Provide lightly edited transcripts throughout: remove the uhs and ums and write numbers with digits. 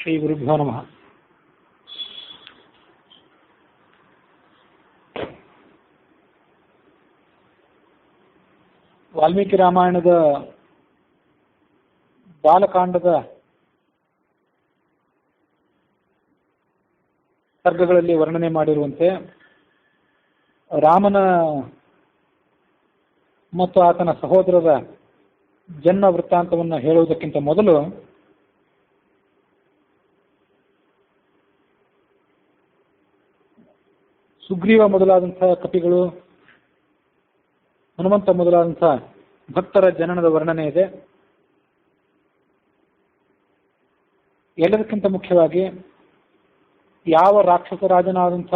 ಶ್ರೀ ಗುರುಭ್ಯೋ ನಮಃ. ವಾಲ್ಮೀಕಿ ರಾಮಾಯಣದ ಬಾಲಕಾಂಡದ ಸರ್ಗಗಳಲ್ಲಿ ವರ್ಣನೆ ಮಾಡಿರುವಂತೆ ರಾಮನ ಮತ್ತು ಆತನ ಸಹೋದರರ ಜನ್ಮ ವೃತ್ತಾಂತವನ್ನು ಹೇಳುವುದಕ್ಕಿಂತ ಮೊದಲು ಸುಗ್ರೀವ ಮೊದಲಾದಂತಹ ಕಪಿಗಳು, ಹನುಮಂತ ಮೊದಲಾದಂತಹ ಭಕ್ತರ ಜನನದ ವರ್ಣನೆ ಇದೆ. ಎಲ್ಲದಕ್ಕಿಂತ ಮುಖ್ಯವಾಗಿ ಯಾವ ರಾಕ್ಷಸ ರಾಜನಾದಂಥ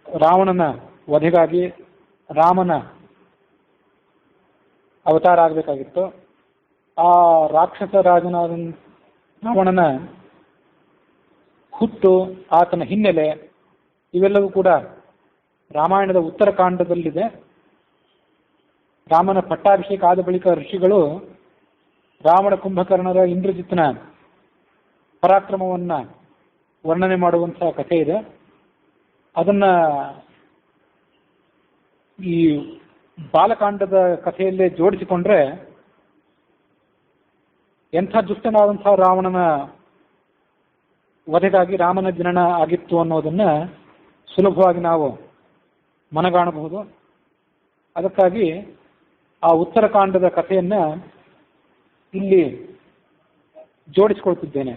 ರಾವಣನ ವಧೆಗಾಗಿ ರಾಮನ ಅವತಾರ ಆಗಬೇಕಾಗಿತ್ತು, ಆ ರಾಕ್ಷಸ ರಾಜನಾದ ರಾವಣನ ಹುಟ್ಟು, ಆತನ ಹಿನ್ನೆಲೆ ಇವೆಲ್ಲವೂ ಕೂಡ ರಾಮಾಯಣದ ಉತ್ತರಕಾಂಡದಲ್ಲಿದೆ. ರಾಮನ ಪಟ್ಟಾಭಿಷೇಕ ಆದ ಬಳಿಕ ಋಷಿಗಳು ರಾವಣ ಕುಂಭಕರ್ಣರ ಇಂದ್ರಜಿತ್ನ ಪರಾಕ್ರಮವನ್ನು ವರ್ಣನೆ ಮಾಡುವಂತಹ ಕಥೆ ಇದೆ. ಅದನ್ನ ಈ ಬಾಲಕಾಂಡದ ಕಥೆಯಲ್ಲೇ ಜೋಡಿಸಿಕೊಂಡ್ರೆ ಎಂಥ ದುಷ್ಟನಾದಂತಹ ರಾವಣನ ವಧೆಗಾಗಿ ರಾಮನ ಜನನ ಆಗಿತ್ತು ಅನ್ನೋದನ್ನ ಸುಲಭವಾಗಿ ನಾವು ಮನಗಾಣಬಹುದು. ಅದಕ್ಕಾಗಿ ಆ ಉತ್ತರಕಾಂಡದ ಕಥೆಯನ್ನ ಇಲ್ಲಿ ಜೋಡಿಸಿಕೊಳ್ತಿದ್ದೇನೆ.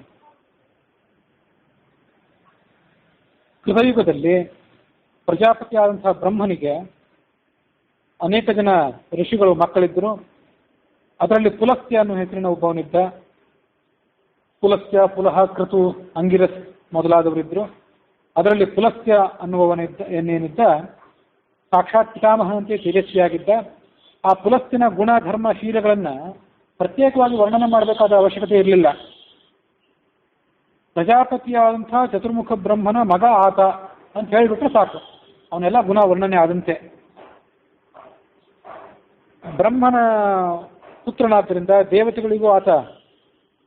ಕೃತಯುಗದಲ್ಲಿ ಪ್ರಜಾಪತಿ ಆದಂತಹ ಬ್ರಹ್ಮನಿಗೆ ಅನೇಕ ಜನ ಋಷಿಗಳು ಮಕ್ಕಳಿದ್ದರು. ಅದರಲ್ಲಿ ಪುಲಸ್ತ್ಯ ಅನ್ನೋ ಹೆಸರಿನ ಒಬ್ಬವನಿದ್ದ. ಪುಲಸ್ತ್ಯ, ಪುಲಹ, ಕೃತು, ಅಂಗಿರಸ್ ಮೊದಲಾದವರಿದ್ದರು. ಅದರಲ್ಲಿ ಪುಲಸ್ತ್ಯ ಅನ್ನುವವನೇನಿದ್ದ ಸಾಕ್ಷಾತ್ ಪಿತಾಮಹನಂತೆ ತೇಜಸ್ವಿಯಾಗಿದ್ದ. ಆ ಪುಲಸ್ತ್ಯನ ಗುಣ, ಧರ್ಮ, ಶೀಲಗಳನ್ನು ಪ್ರತ್ಯೇಕವಾಗಿ ವರ್ಣನೆ ಮಾಡಬೇಕಾದ ಅವಶ್ಯಕತೆ ಇರಲಿಲ್ಲ. ಪ್ರಜಾಪತಿಯಾದಂತಹ ಚತುರ್ಮುಖ ಬ್ರಹ್ಮನ ಮಗ ಆತ ಅಂತ ಹೇಳಿಬಿಟ್ರೆ ಸಾಕು, ಅವನೆಲ್ಲ ಗುಣ ವರ್ಣನೆ ಆದಂತೆ. ಬ್ರಹ್ಮನ ಪುತ್ರನಾದ್ದರಿಂದ ದೇವತೆಗಳಿಗೂ ಆತ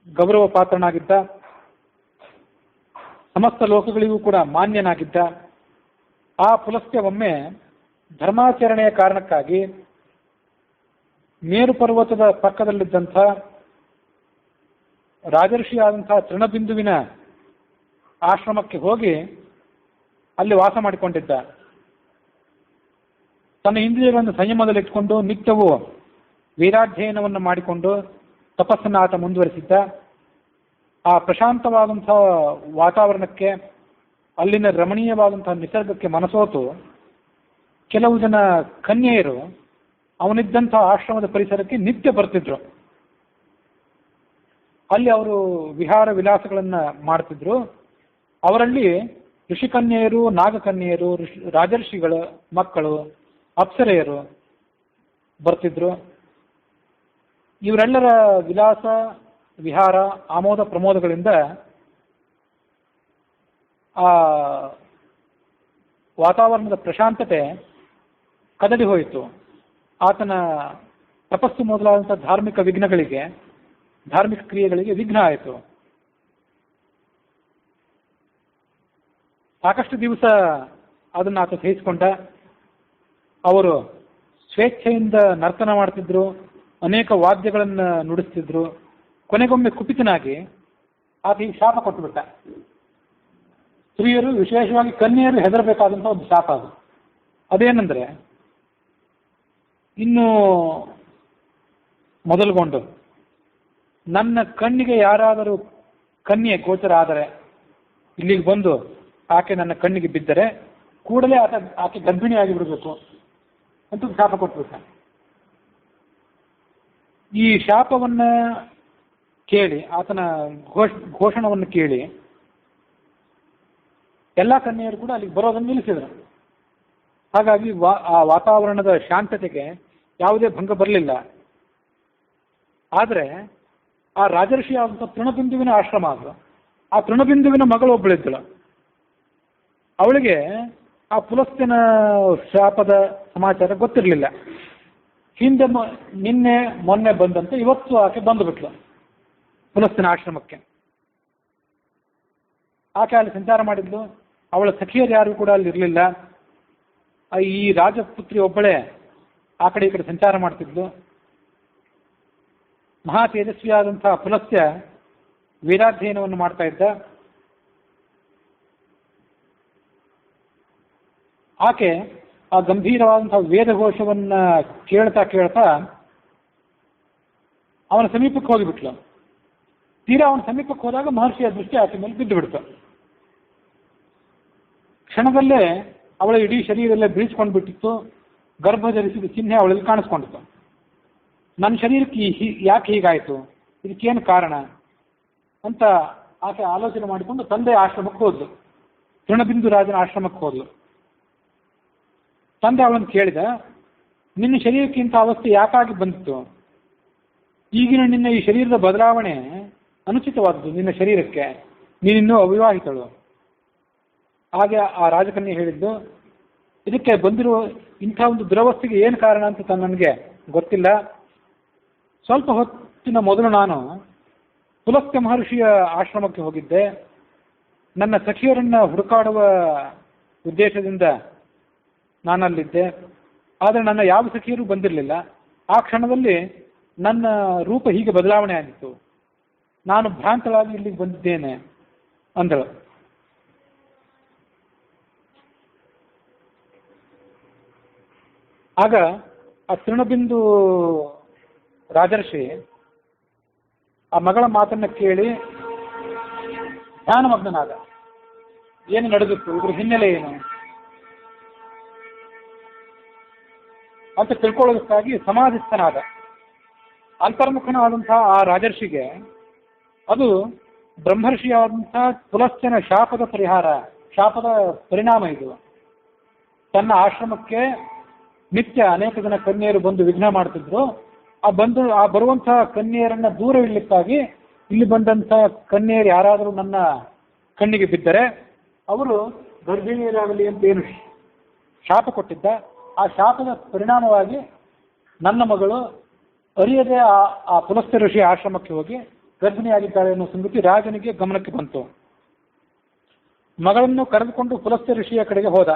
ಗೌರವ ಪಾತ್ರನಾಗಿದ್ದ. ಸಮಸ್ತ ಲೋಕಗಳಿಗೂ ಕೂಡ ಮಾನ್ಯನಾಗಿದ್ದ. ಆ ಪುಲಸ್ತ್ಯ ಒಮ್ಮೆ ಧರ್ಮಾಚರಣೆಯ ಕಾರಣಕ್ಕಾಗಿ ಮೇರು ಪರ್ವತದ ಪಕ್ಕದಲ್ಲಿದ್ದಂಥ ರಾಜರ್ಷಿಯಾದಂತಹ ತೃಣಬಿಂದುವಿನ ಆಶ್ರಮಕ್ಕೆ ಹೋಗಿ ಅಲ್ಲಿ ವಾಸ ಮಾಡಿಕೊಂಡಿದ್ದ. ತನ್ನ ಇಂದ್ರಿಯಗಳನ್ನು ಸಂಯಮದಲ್ಲಿಟ್ಟುಕೊಂಡು ನಿತ್ಯವೂ ವೇದಾಧ್ಯಯನವನ್ನು ಮಾಡಿಕೊಂಡು ತಪಸ್ಸನ್ನು ಆತ ಮುಂದುವರಿಸಿದ್ದ. ಆ ಪ್ರಶಾಂತವಾದಂತಹ ವಾತಾವರಣಕ್ಕೆ, ಅಲ್ಲಿನ ರಮಣೀಯವಾದಂತಹ ನಿಸರ್ಗಕ್ಕೆ ಮನಸೋತು ಕೆಲವು ಜನ ಕನ್ಯೆಯರು ಅವನಿದ್ದಂತಹ ಆಶ್ರಮದ ಪರಿಸರಕ್ಕೆ ನಿತ್ಯ ಬರ್ತಿದ್ರು. ಅಲ್ಲಿ ಅವರು ವಿಹಾರ ವಿಲಾಸಗಳನ್ನು ಮಾಡ್ತಿದ್ರು. ಅವರಲ್ಲಿ ಋಷಿಕನ್ಯೆಯರು, ನಾಗಕನ್ಯೆಯರು, ರಾಜರ್ಷಿಗಳ ಮಕ್ಕಳು, ಅಪ್ಸರೆಯರು ಬರ್ತಿದ್ರು. ಇವರೆಲ್ಲರ ವಿಲಾಸ, ವಿಹಾರ, ಆಮೋದ ಪ್ರಮೋದಗಳಿಂದ ಆ ವಾತಾವರಣದ ಪ್ರಶಾಂತತೆ ಕದಡಿ ಹೋಯಿತು. ಆತನ ತಪಸ್ಸು ಮೊದಲಾದಂಥ ಧಾರ್ಮಿಕ ಕ್ರಿಯೆಗಳಿಗೆ ವಿಘ್ನ ಆಯಿತು. ಸಾಕಷ್ಟು ದಿವಸ ಅದನ್ನು ಆತ ಸಹಿಸಿಕೊಂಡ. ಅವರು ಸ್ವೇಚ್ಛೆಯಿಂದ ನರ್ತನ ಮಾಡ್ತಿದ್ರು, ಅನೇಕ ವಾದ್ಯಗಳನ್ನು ನುಡಿಸ್ತಿದ್ರು. ಕೊನೆಗೊಮ್ಮೆ ಕುಪಿತನಾಗಿ ಆತ ಈ ಶಾಪ ಕೊಟ್ಟುಬಿಟ್ಟ. ಸ್ತ್ರೀಯರು, ವಿಶೇಷವಾಗಿ ಕನ್ಯೆಯರು ಹೆದರಬೇಕಾದಂಥ ಒಂದು ಶಾಪ ಅದು. ಅದೇನೆಂದ್ರೆ, ಇನ್ನು ಮೊದಲುಗೊಂಡು ನನ್ನ ಕಣ್ಣಿಗೆ ಯಾರಾದರೂ ಕನ್ಯೆ ಗೋಚರ ಆದರೆ, ಇಲ್ಲಿಗೆ ಬಂದು ಆಕೆ ನನ್ನ ಕಣ್ಣಿಗೆ ಬಿದ್ದರೆ ಕೂಡಲೇ ಆಕೆ ಗರ್ಭಿಣಿಯಾಗಿ ಬಿಡಬೇಕು ಅಂತ ಶಾಪ ಕೊಟ್ಬಿಟ್ಟ. ಈ ಶಾಪವನ್ನು ಕೇಳಿ, ಆತನ ಘೋಷಣವನ್ನು ಕೇಳಿ ಎಲ್ಲ ಕನ್ಯೆಯರು ಕೂಡ ಅಲ್ಲಿಗೆ ಬರೋದನ್ನು ನಿಲ್ಲಿಸಿದರು. ಹಾಗಾಗಿ ಆ ವಾತಾವರಣದ ಶಾಂತತೆಗೆ ಯಾವುದೇ ಭಂಗ ಬರಲಿಲ್ಲ. ಆದರೆ ಆ ರಾಜರ್ಷಿ ಆದಂಥ ತೃಣಬಿಂದುವಿನ ಆಶ್ರಮ ಅದು. ಆ ತೃಣಬಿಂದುವಿನ ಮಗಳು ಒಬ್ಬಳಿದ್ದಳು. ಅವಳಿಗೆ ಆ ಪುಲಸ್ತ್ಯನ ಶಾಪದ ಸಮಾಚಾರ ಗೊತ್ತಿರಲಿಲ್ಲ. ಹಿಂದೆ ನಿನ್ನೆ ಮೊನ್ನೆ ಬಂದಂತೆ ಇವತ್ತು ಆಕೆ ಬಂದುಬಿಟ್ಲು. ಪುಲಸ್ತ್ಯನ ಆಶ್ರಮಕ್ಕೆ. ಆಕೆ ಅಲ್ಲಿ ಸಂಚಾರ ಮಾಡಿದ್ಲು. ಅವಳ ಸಖಿಯರು ಯಾರು ಕೂಡ ಅಲ್ಲಿ ಇರಲಿಲ್ಲ. ಈ ರಾಜಪುತ್ರಿ ಒಬ್ಬಳೇ ಆ ಕಡೆ ಈ ಕಡೆ ಸಂಚಾರ ಮಾಡ್ತಿದ್ಲು. ಮಹಾ ತೇಜಸ್ವಿಯಾದಂತಹ ಪುಲಸ್ತ್ಯ ವೇದಾಧ್ಯಯನವನ್ನು ಮಾಡ್ತಾ ಇದ್ದ. ಆಕೆ ಆ ಗಂಭೀರವಾದಂತಹ ವೇದಘೋಷವನ್ನ ಕೇಳ್ತಾ ಕೇಳ್ತಾ ಅವನ ಸಮೀಪಕ್ಕೆ ಹೋಗಿಬಿಟ್ಲು. ತೀರಾ ಅವನ ಸಮೀಪಕ್ಕೆ ಹೋದಾಗ ಮಹರ್ಷಿಯ ದೃಷ್ಟಿ ಆಕೆ ಮೇಲೆ ಬಿದ್ದು ಬಿಡ್ತು. ಕ್ಷಣದಲ್ಲೇ ಅವಳ ಇಡೀ ಶರೀರದಲ್ಲೇ ಬೀಳ್ಸ್ಕೊಂಡು ಬಿಟ್ಟಿತ್ತು. ಗರ್ಭ ಧರಿಸಿದ ಚಿಹ್ನೆ ಅವಳಲ್ಲಿ ಕಾಣಿಸ್ಕೊಂಡಿತ್ತು. ನನ್ನ ಶರೀರಕ್ಕೆ ಯಾಕೆ ಹೀಗಾಯಿತು, ಇದಕ್ಕೇನು ಕಾರಣ ಅಂತ ಆಕೆ ಆಲೋಚನೆ ಮಾಡಿಕೊಂಡು ತಂದೆ ಆಶ್ರಮಕ್ಕೆ ಹೋದ್ಲು. ತೃಣಬಿಂದು ರಾಜನ ಆಶ್ರಮಕ್ಕೆ ಹೋದ್ಲು. ತಂದೆ ಅವಳನ್ನು ಕೇಳಿದ, ನಿನ್ನ ಶರೀರಕ್ಕೆ ಇಂಥ ಅವಸ್ಥೆ ಯಾಕಾಗಿ ಬಂದಿತ್ತು? ಈಗಿನ ನಿನ್ನ ಈ ಶರೀರದ ಬದಲಾವಣೆ ಅನುಚಿತವಾದದ್ದು ನಿನ್ನ ಶರೀರಕ್ಕೆ, ನೀನಿನ್ನೂ ಅವಿವಾಹಿತಳು. ಹಾಗೆ ಆ ರಾಜಕನ್ಯೆ ಹೇಳಿದ್ದು, ಇದಕ್ಕೆ ಬಂದಿರುವ ಇಂಥ ಒಂದು ದುರವಸ್ಥೆಗೆ ಏನು ಕಾರಣ ಅಂತ ನನಗೆ ಗೊತ್ತಿಲ್ಲ. ಸ್ವಲ್ಪ ಹೊತ್ತಿನ ಮೊದಲು ನಾನು ಪುಲಸ್ತ್ಯ ಮಹರ್ಷಿಯ ಆಶ್ರಮಕ್ಕೆ ಹೋಗಿದ್ದೆ. ನನ್ನ ಸಖಿಯರನ್ನು ಹುಡುಕಾಡುವ ಉದ್ದೇಶದಿಂದ ನಾನಲ್ಲಿದ್ದೆ. ಆದರೆ ನನ್ನ ಯಾವ ಸಖಿಯರು ಬಂದಿರಲಿಲ್ಲ. ಆ ಕ್ಷಣದಲ್ಲಿ ನನ್ನ ರೂಪ ಹೀಗೆ ಬದಲಾವಣೆ ಆಗಿತ್ತು. ನಾನು ಭ್ರಾಂತಳಾಗಿ ಇಲ್ಲಿಗೆ ಬಂದಿದ್ದೇನೆ ಅಂದಳು. ಆಗ ಆ ತೃಣಬಿಂದು ರಾಜರ್ಷಿ ಆ ಮಗಳ ಮಾತನ್ನ ಕೇಳಿ ಧ್ಯಾನಮಗ್ನಾದ. ಏನು ನಡೆದಿತ್ತು, ಇದ್ರ ಹಿನ್ನೆಲೆ ಏನು ಅಂತ ತಿಳ್ಕೊಳ್ಳೋದಕ್ಕಾಗಿ ಸಮಾಧಿಸ್ಥನಾದ. ಅಂತರ್ಮುಖನಾದಂತಹ ಆ ರಾಜರ್ಷಿಗೆ ಅದು ಬ್ರಹ್ಮರ್ಷಿಯಾದಂತಹ ಪುಲಸ್ತ್ಯನ ಶಾಪದ ಪರಿಣಾಮ ಇದು. ತನ್ನ ಆಶ್ರಮಕ್ಕೆ ನಿತ್ಯ ಅನೇಕ ಜನ ಕನ್ಯೆಯರು ಬಂದು ವಿಘ್ನ ಮಾಡ್ತಿದ್ರು. ಆ ಬರುವಂತಹ ಕನ್ಯೆಯರನ್ನ ದೂರ ಇಡ್ಲಿಕ್ಕಾಗಿ ಇಲ್ಲಿ ಬಂದಂತಹ ಕನ್ಯೆಯರು ಯಾರಾದರೂ ನನ್ನ ಕಣ್ಣಿಗೆ ಬಿದ್ದರೆ ಅವರು ಗರ್ಭಿಣಿಯರಾಗಲಿ ಅಂತ ಏನು ಶಾಪ ಕೊಟ್ಟಿದ್ದ. ಆ ಶಾಪದ ಪರಿಣಾಮವಾಗಿ ನನ್ನ ಮಗಳು ಅರಿಯದೆ ಆ ಪುಲಸ್ತ್ಯ ಋಷಿ ಆಶ್ರಮಕ್ಕೆ ಹೋಗಿ ಗರ್ಭಿಣಿಯಾಗಿದ್ದಾಳೆ ಅನ್ನೋ ಸಂಗತಿ ರಾಜನಿಗೆ ಗಮನಕ್ಕೆ ಬಂತು. ಮಗಳನ್ನು ಕರೆದುಕೊಂಡು ಪುಲಸ್ತ್ಯ ಋಷಿಯ ಕಡೆಗೆ ಹೋದ.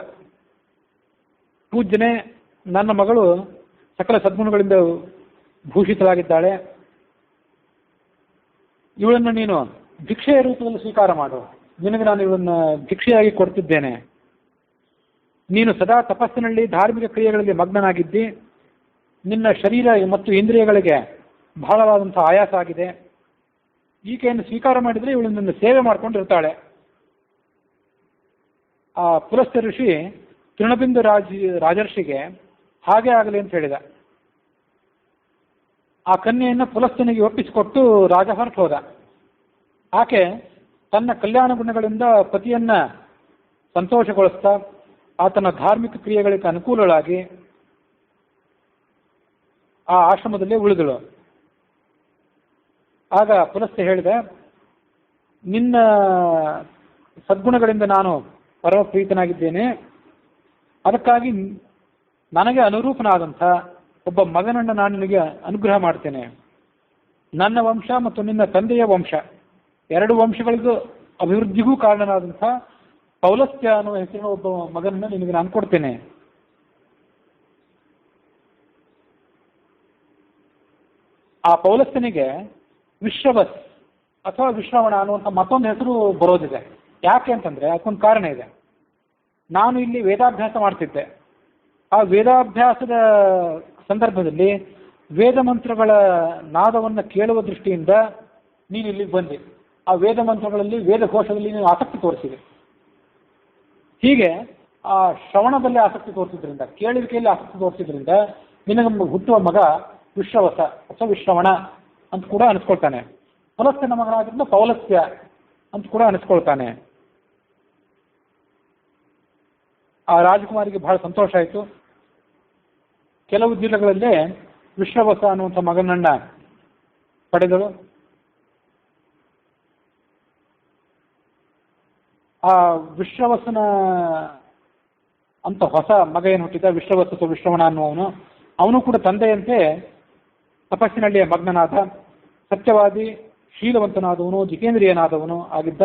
ಪೂಜ್ಯನೆ, ನನ್ನ ಮಗಳು ಸಕಲ ಸದ್ಗುಣಗಳಿಂದ ಭೂಷಿತಳಾಗಿದ್ದಾಳೆ. ಇವಳನ್ನು ನೀನು ಭಿಕ್ಷೆಯ ರೂಪದಲ್ಲಿ ಸ್ವೀಕಾರ ಮಾಡು. ನಿನಗೆ ನಾನು ಇವಳನ್ನು ಭಿಕ್ಷೆಯಾಗಿ ಕೊಡ್ತಿದ್ದೇನೆ. ನೀನು ಸದಾ ತಪಸ್ಸಿನಲ್ಲಿ ಧಾರ್ಮಿಕ ಕ್ರಿಯೆಗಳಲ್ಲಿ ಮಗ್ನನಾಗಿದ್ದಿ. ನಿನ್ನ ಶರೀರ ಮತ್ತು ಇಂದ್ರಿಯಗಳಿಗೆ ಬಹಳವಾದಂತಹ ಆಯಾಸ ಆಗಿದೆ. ಈಕೆಯನ್ನು ಸ್ವೀಕಾರ ಮಾಡಿದರೆ ಇವಳು ನಿನ್ನ ಸೇವೆ ಮಾಡ್ಕೊಂಡಿರ್ತಾಳೆ. ಆ ಪುಲಸ್ತ್ಯ ಋಷಿ ತೃಣಬಿಂದು ರಾಜರ್ಷಿಗೆ ಹಾಗೆ ಆಗಲಿ ಅಂತ ಹೇಳಿದ. ಆ ಕನ್ಯೆಯನ್ನು ಪುಲಸ್ತ್ಯನಿಗೆ ಒಪ್ಪಿಸಿಕೊಟ್ಟು ರಾಜ ಹೊರಟು ಹೋದ. ಆಕೆ ತನ್ನ ಕಲ್ಯಾಣ ಗುಣಗಳಿಂದ ಪತಿಯನ್ನ ಸಂತೋಷಗೊಳಿಸ್ತಾ ಆತನ ಧಾರ್ಮಿಕ ಕ್ರಿಯೆಗಳಿಗೆ ಅನುಕೂಲಳಾಗಿ ಆ ಆಶ್ರಮದಲ್ಲೇ ಉಳಿದಳು. ಆಗ ಪುಲಸ್ತ್ಯ ಹೇಳಿದ, ನಿನ್ನ ಸದ್ಗುಣಗಳಿಂದ ನಾನು ಪರಮ ಪ್ರೀತನಾಗಿದ್ದೇನೆ. ಅದಕ್ಕಾಗಿ ನನಗೆ ಅನುರೂಪನಾದಂಥ ಒಬ್ಬ ಮಗನನ್ನು ನಾನು ನಿನಗೆ ಅನುಗ್ರಹ ಮಾಡ್ತೇನೆ. ನನ್ನ ವಂಶ ಮತ್ತು ನಿನ್ನ ತಂದೆಯ ವಂಶ, ಎರಡು ವಂಶಗಳಿಗೂ ಅಭಿವೃದ್ಧಿಗೂ ಕಾರಣನಾದಂಥ ಪೌಲಸ್ತ್ಯ ಅನ್ನುವ ಹೆಸರಿನ ಒಬ್ಬ ಮಗನನ್ನು ನಿನಗೆ ನಾನು ಕೊಡ್ತೇನೆ. ಆ ಪೌಲಸ್ತ್ಯನಿಗೆ ವಿಶ್ರವಸ್ ಅಥವಾ ವಿಶ್ರವಣ ಅನ್ನುವಂಥ ಮತ್ತೊಂದು ಹೆಸರು ಬರೋದಿದೆ. ಯಾಕೆ ಅಂತಂದ್ರೆ ಅದಕ್ಕೊಂದು ಕಾರಣ ಇದೆ. ನಾನು ಇಲ್ಲಿ ವೇದಾಭ್ಯಾಸ ಮಾಡ್ತಿದ್ದೆ. ಆ ವೇದಾಭ್ಯಾಸದ ಸಂದರ್ಭದಲ್ಲಿ ವೇದ ಮಂತ್ರಗಳ ನಾದವನ್ನು ಕೇಳುವ ದೃಷ್ಟಿಯಿಂದ ನೀನು ಇಲ್ಲಿಗೆ ಬಂದೆ. ಆ ವೇದ ಮಂತ್ರಗಳಲ್ಲಿ ವೇದಘೋಷದಲ್ಲಿ ನೀನು ಆಸಕ್ತಿ ತೋರಿಸಿದೆ. ಹೀಗೆ ಆ ಶ್ರವಣದಲ್ಲಿ ಆಸಕ್ತಿ ತೋರಿಸಿದ್ರಿಂದ, ಕೇಳುವಿಕೆಯಲ್ಲಿ ಆಸಕ್ತಿ ತೋರಿಸಿದ್ರಿಂದ ನಿನಗೆ ಹುಟ್ಟುವ ಮಗ ವಿಶ್ರವಸ ಅಥವಾ ವಿಶ್ರವಣ ಅಂತ ಕೂಡ ಅನಿಸ್ಕೊಳ್ತಾನೆ. ಪುಲಸ್ತ್ಯನ ಮಗನಾದ್ರಿಂದ ಪೌಲಸ್ತ್ಯ ಅಂತ ಕೂಡ ಅನಿಸ್ಕೊಳ್ತಾನೆ. ಆ ರಾಜಕುಮಾರಿಗೆ ಬಹಳ ಸಂತೋಷ ಆಯಿತು. ಕೆಲವು ದಿನಗಳಲ್ಲೇ ವಿಶ್ರವಸ ಅನ್ನುವಂಥ ಮಗನನ್ನ ಪಡೆದಳು. ಆ ವಿಶ್ರವಸನ ಅಂತ ಹೊಸ ಮಗ ಏನು ಹುಟ್ಟಿದ, ವಿಶ್ರವಸ ಅಥವಾ ವಿಶ್ರವಣ ಅನ್ನುವವನು, ಅವನು ಕೂಡ ತಂದೆಯಂತೆ ತಪಸ್ಸಿನಲ್ಲಿಯೇ ಮಗ್ನನಾದ. ಸತ್ಯವಾದಿ, ಶೀಲವಂತನಾದವನು, ಜಿತೇಂದ್ರಿಯನಾದವನು ಆಗಿದ್ದ.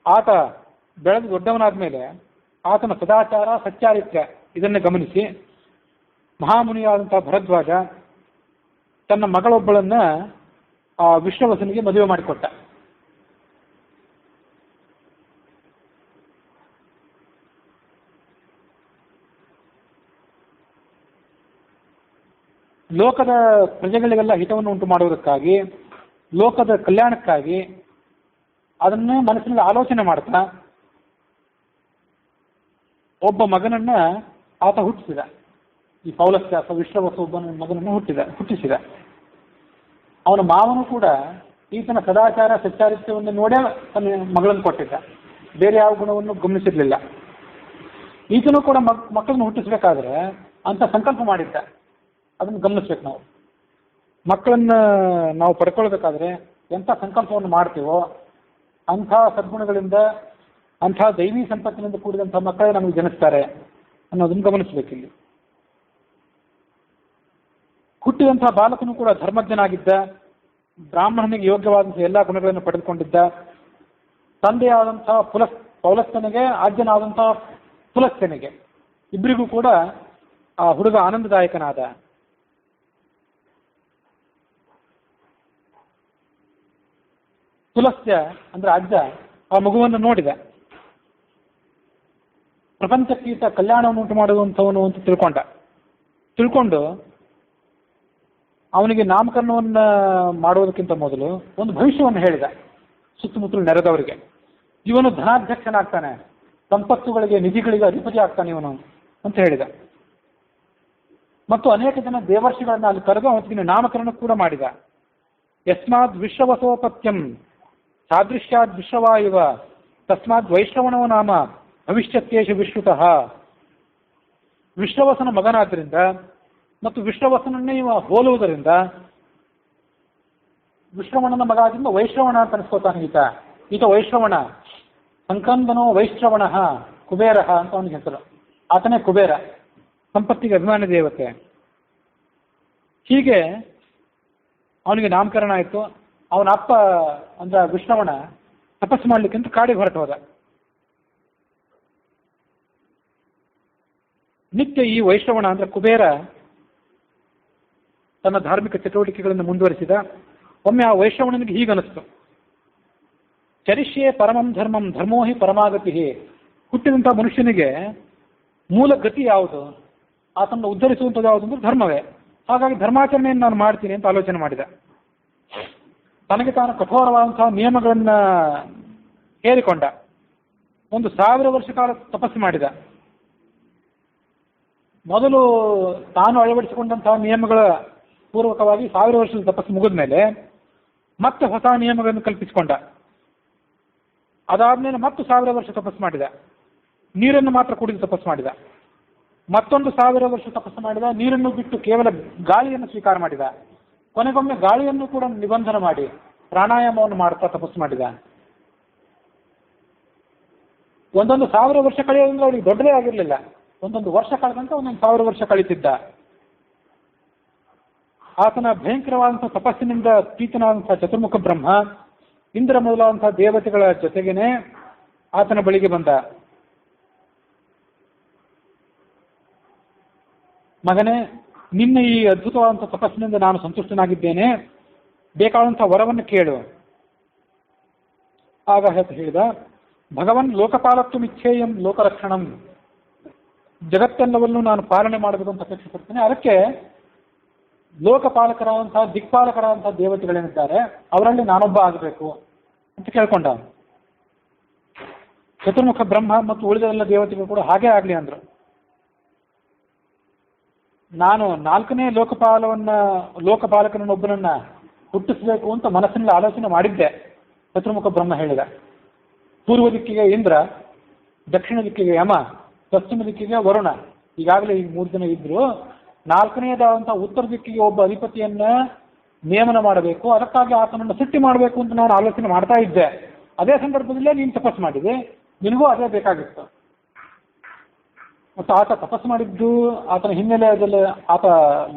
ಆತ ಬೆಳೆದು ದೊಡ್ಡವನಾದ ಮೇಲೆ ಆತನ ಸದಾಚಾರ, ಸಚ್ಚಾರಿತ್ರ್ಯ ಇದನ್ನು ಗಮನಿಸಿ ಮಹಾಮುನಿಯಾದಂತಹ ಭರದ್ವಾಜ ತನ್ನ ಮಗಳೊಬ್ಬಳನ್ನ ಆ ವಿಶ್ವವಸನಿಗೆ ಮದುವೆ ಮಾಡಿಕೊಟ್ಟ. ಲೋಕದ ಪ್ರಜೆಗಳಿಗೆಲ್ಲ ಹಿತವನ್ನು ಉಂಟು ಮಾಡುವುದಕ್ಕಾಗಿ, ಲೋಕದ ಕಲ್ಯಾಣಕ್ಕಾಗಿ ಅದನ್ನೇ ಮನಸ್ಸಿನಲ್ಲಿ ಆಲೋಚನೆ ಮಾಡ್ತಾ ಒಬ್ಬ ಮಗನನ್ನ ಆತ ಹುಟ್ಟಿಸಿದ. ಈ ಪೌಲಸ್ತ್ಯಾಸ ವಿಶ್ವವಸು ಒಬ್ಬನ ಮಗನನ್ನು ಹುಟ್ಟಿಸಿದ. ಅವನ ಮಾವನು ಕೂಡ ಈತನ ಸದಾಚಾರ ಸಚ್ಚಾರಿತ್ಯವನ್ನು ನೋಡೇ ತನ್ನ ಮಗಳನ್ನು ಕೊಟ್ಟಿದ್ದ, ಬೇರೆ ಯಾವ ಗುಣವನ್ನು ಗಮನಿಸಿರ್ಲಿಲ್ಲ. ಈತನು ಕೂಡ ಮಕ್ಕಳನ್ನು ಹುಟ್ಟಿಸ್ಬೇಕಾದ್ರೆ ಅಂತ ಸಂಕಲ್ಪ ಮಾಡಿದ್ದ. ಅದನ್ನು ಗಮನಿಸ್ಬೇಕು. ನಾವು ಮಕ್ಕಳನ್ನ ನಾವು ಪಡ್ಕೊಳ್ಬೇಕಾದ್ರೆ ಎಂಥ ಸಂಕಲ್ಪವನ್ನು ಮಾಡ್ತೀವೋ ಅಂಥ ಸದ್ಗುಣಗಳಿಂದ, ಅಂಥ ದೈವಿ ಸಂಪತ್ತಿನಿಂದ ಕೂಡಿದಂಥ ಮಕ್ಕಳೇ ನಮಗೆ ಜನಿಸ್ತಾರೆ ಅನ್ನೋದನ್ನು ಗಮನಿಸಬೇಕಿಲ್ಲಿ. ಹುಟ್ಟಿದಂತಹ ಬಾಲಕನು ಕೂಡ ಧರ್ಮಜ್ಞನಾಗಿದ್ದ, ಬ್ರಾಹ್ಮಣನಿಗೆ ಯೋಗ್ಯವಾದಂತಹ ಎಲ್ಲ ಗುಣಗಳನ್ನು ಪಡೆದುಕೊಂಡಿದ್ದ. ತಂದೆಯಾದಂತಹ ಪೌಲಸ್ತನಿಗೆ, ಆಜ್ಯನಾದಂತಹ ಪುಲಸ್ತ್ಯನಿಗೆ ಇಬ್ಬರಿಗೂ ಕೂಡ ಆ ಹುಡುಗ ಆನಂದದಾಯಕನಾದ. ಪುಲಸ್ತ್ಯ ಅಂದ್ರೆ ಅಜ್ಜ ಆ ಮಗುವನ್ನು ನೋಡಿದ. ಪ್ರಪಂಚಕ್ಕೀತ ಕಲ್ಯಾಣವನ್ನು ಉಂಟು ಮಾಡುವಂಥವನು ಅಂತ ತಿಳ್ಕೊಂಡು ಅವನಿಗೆ ನಾಮಕರಣವನ್ನು ಮಾಡುವುದಕ್ಕಿಂತ ಮೊದಲು ಒಂದು ಭವಿಷ್ಯವನ್ನು ಹೇಳಿದ ಸುತ್ತಮುತ್ತಲು ನೆರೆದವರಿಗೆ. ಇವನು ಧನಾಧ್ಯಕ್ಷನಾಗ್ತಾನೆ, ಸಂಪತ್ತುಗಳಿಗೆ, ನಿಧಿಗಳಿಗೆ ಅಧಿಪತಿ ಆಗ್ತಾನೆ ಇವನು ಅಂತ ಹೇಳಿದ. ಮತ್ತು ಅನೇಕ ಜನ ದೇವರ್ಷಿಗಳನ್ನ ಅಲ್ಲಿ ಕರೆದು ಅವನಿಗೆ ನಾಮಕರಣ ಕೂಡ ಮಾಡಿದ. ಯಸ್ಮಾದ್ ವಿಶ್ವವಸೋಪತ್ಯಂ ಸಾದೃಶ್ಯಾದ್ ವಿಶ್ವವಾಯುವ ತಸ್ಮಾದ್ ವೈಶ್ರವಣೋ ನಾಮ ಭವಿಷ್ಯತ್ಯೇಷ ವಿಶ್ರುತಃ. ವಿಶ್ವವಸನ ಮಗನಾದ್ದರಿಂದ ಮತ್ತು ವಿಶ್ವವಸನನ್ನೇ ಇವ ಹೋಲುವುದರಿಂದ ವಿಶ್ರವಣನ ಮಗ ಆದ್ರಿಂದ ವೈಶ್ರವಣ ಅಂತ ಅನಿಸ್ಕೋತಾನೆ ಈತ ವೈಶ್ರವಣ. ಸಂಕಂದನೋ ವೈಶ್ರವಣ ಕುಬೇರ ಅಂತ ಅವನಿಗೆ ಹೆಸರು. ಆತನೇ ಕುಬೇರ, ಸಂಪತ್ತಿಗೆ ಅಭಿಮಾನಿ ದೇವತೆ. ಹೀಗೆ ಅವನಿಗೆ ನಾಮಕರಣ ಆಯಿತು. ಅವನ ಅಪ್ಪ ಅಂದ್ರೆ ವಿಶ್ರವಣ ತಪಸ್ಸು ಮಾಡ್ಲಿಕ್ಕಿಂತ ಕಾಡಿಗೆ ಹೊರಟು ಹೋದ. ನಿತ್ಯ ಈ ವೈಶ್ರವಣ ಅಂದ್ರೆ ಕುಬೇರ ತನ್ನ ಧಾರ್ಮಿಕ ಚಟುವಟಿಕೆಗಳನ್ನು ಮುಂದುವರಿಸಿದ. ಒಮ್ಮೆ ಆ ವೈಶ್ರವಣನಿಗೆ ಹೀಗನಿಸ್ತು, ಚರಿಷ್ಯೆ ಪರಮಂ ಧರ್ಮಂ ಧರ್ಮೋ ಹಿ ಪರಮಾಗತಿ. ಹುಟ್ಟಿದಂಥ ಮನುಷ್ಯನಿಗೆ ಮೂಲ ಗತಿ ಯಾವುದು, ಆತನ್ನು ಉದ್ಧರಿಸುವಂಥದ್ದು ಯಾವುದು ಅಂದ್ರೆ ಧರ್ಮವೇ. ಹಾಗಾಗಿ ಧರ್ಮಾಚರಣೆಯನ್ನು ನಾನು ಮಾಡ್ತೀನಿ ಅಂತ ಆಲೋಚನೆ ಮಾಡಿದ. ತನಗೆ ತಾನು ಕಠೋರವಾದಂತಹ ನಿಯಮಗಳನ್ನ ಹೇರಿಕೊಂಡ. 1000 ವರ್ಷ ಕಾಲ ತಪಸ್ಸು ಮಾಡಿದ. ಮೊದಲು ತಾನು ಅಳವಡಿಸಿಕೊಂಡಂತಹ ನಿಯಮಗಳ ಪೂರ್ವಕವಾಗಿ 1000 ವರ್ಷದ ತಪಸ್ಸು ಮುಗಿದ ಮೇಲೆ ಮತ್ತೆ ಹೊಸ ನಿಯಮಗಳನ್ನು ಕಲ್ಪಿಸಿಕೊಂಡ. ಅದಾದ್ಮೇಲೆ ಮತ್ತೆ 1000 ವರ್ಷ ತಪಸ್ಸು ಮಾಡಿದ. ನೀರನ್ನು ಮಾತ್ರ ಕುಡಿದು ತಪಸ್ಸು ಮಾಡಿದ. ಮತ್ತೊಂದು 1000 ವರ್ಷ ತಪಸ್ಸು ಮಾಡಿದ. ನೀರನ್ನು ಬಿಟ್ಟು ಕೇವಲ ಗಾಳಿಯನ್ನು ಸ್ವೀಕಾರ ಮಾಡಿದ. ಕೊನೆಗೊಮ್ಮೆ ಗಾಳಿಯನ್ನು ಕೂಡ ನಿಬಂಧನ ಮಾಡಿ ಪ್ರಾಣಾಯಾಮವನ್ನು ಮಾಡ್ತಾ ತಪಸ್ಸು ಮಾಡಿದ. ಒಂದೊಂದು 1000 ವರ್ಷ ಕಳೆಯೋದ್ರಿಂದ ಅವರಿಗೆ ದೊಡ್ಡದೇ ಆಗಿರಲಿಲ್ಲ. ಒಂದೊಂದು ವರ್ಷ ಕಳೆದಂತ 1000 ವರ್ಷ ಕಳೀತಿದ್ದ. ಆತನ ಭಯಂಕರವಾದಂತಹ ತಪಸ್ಸಿನಿಂದ ಪ್ರೀತನಾದಂತಹ ಚತುರ್ಮುಖ ಬ್ರಹ್ಮ, ಇಂದ್ರ ಮೊದಲಾದಂತಹ ದೇವತೆಗಳ ಜೊತೆಗೇನೆ ಆತನ ಬಳಿಗೆ ಬಂದ. ಮಗನೇ, ನಿನ್ನ ಈ ಅದ್ಭುತವಾದಂತಹ ತಪಸ್ಸಿನಿಂದ ನಾನು ಸಂತುಷ್ಟನಾಗಿದ್ದೇನೆ, ಬೇಕಾದಂತಹ ವರವನ್ನು ಕೇಳು. ಆಗ ಹೇಳಿದ, ಭಗವನ್ ಲೋಕಪಾಲತ್ವ ಇಚ್ಛೇಯಂ ಲೋಕರಕ್ಷಣಂ. ಜಗತ್ತೆಲ್ಲವನ್ನೂ ನಾನು ಪಾಲನೆ ಮಾಡಬೇಕು ಅಂತ ಅಪೇಕ್ಷೆ ಪಡ್ತೇನೆ. ಅದಕ್ಕೆ ಲೋಕಪಾಲಕರಾದಂತಹ ದಿಕ್ಪಾಲಕರಾದಂತಹ ದೇವತೆಗಳೇನಿದ್ದಾರೆ ಅವರಲ್ಲಿ ನಾನೊಬ್ಬ ಆಗಬೇಕು ಅಂತ ಕೇಳ್ಕೊಂಡ. ಚತುರ್ಮುಖ ಬ್ರಹ್ಮ ಮತ್ತು ಉಳಿದ ಎಲ್ಲ ದೇವತೆಗಳು ಕೂಡ ಹಾಗೇ ಆಗ್ಲಿ ಅಂದ್ರು. ನಾನು 4ನೇ ಲೋಕಪಾಲಕನನ್ನೊಬ್ಬನನ್ನ ಹುಟ್ಟಿಸಬೇಕು ಅಂತ ಮನಸ್ಸಿನಲ್ಲಿ ಆಲೋಚನೆ ಮಾಡಿದ್ದೆ. ಚತುರ್ಮುಖ ಬ್ರಹ್ಮ ಹೇಳಿದ, ಪೂರ್ವ ದಿಕ್ಕಿಗೆ ಇಂದ್ರ, ದಕ್ಷಿಣ ದಿಕ್ಕಿಗೆ ಯಮ, ಪಶ್ಚಿಮ ದಿಕ್ಕಿಗೆ ವರುಣ. ಈಗಾಗಲೇ ಈಗ 3 ಜನ ಇದ್ರು. 4ನೇದಾದಂತಹ ಉತ್ತರ ದಿಕ್ಕಿಗೆ ಒಬ್ಬ ಅಧಿಪತಿಯನ್ನ ನೇಮನ ಮಾಡಬೇಕು. ಅದಕ್ಕಾಗಿ ಆತನನ್ನು ಸೃಷ್ಟಿ ಮಾಡಬೇಕು ಅಂತ ನಾನು ಆಲೋಚನೆ ಮಾಡ್ತಾ ಇದ್ದೆ. ಅದೇ ಸಂದರ್ಭದಲ್ಲೇ ನೀನು ತಪಸ್ಸು ಮಾಡಿದೆ, ನಿನಗೂ ಅದೇ ಬೇಕಾಗಿತ್ತು. ಮತ್ತು ಆತ ತಪಸ್ಸು ಮಾಡಿದ್ದು ಆತನ ಹಿನ್ನೆಲೆಯಲ್ಲಿ ಆತ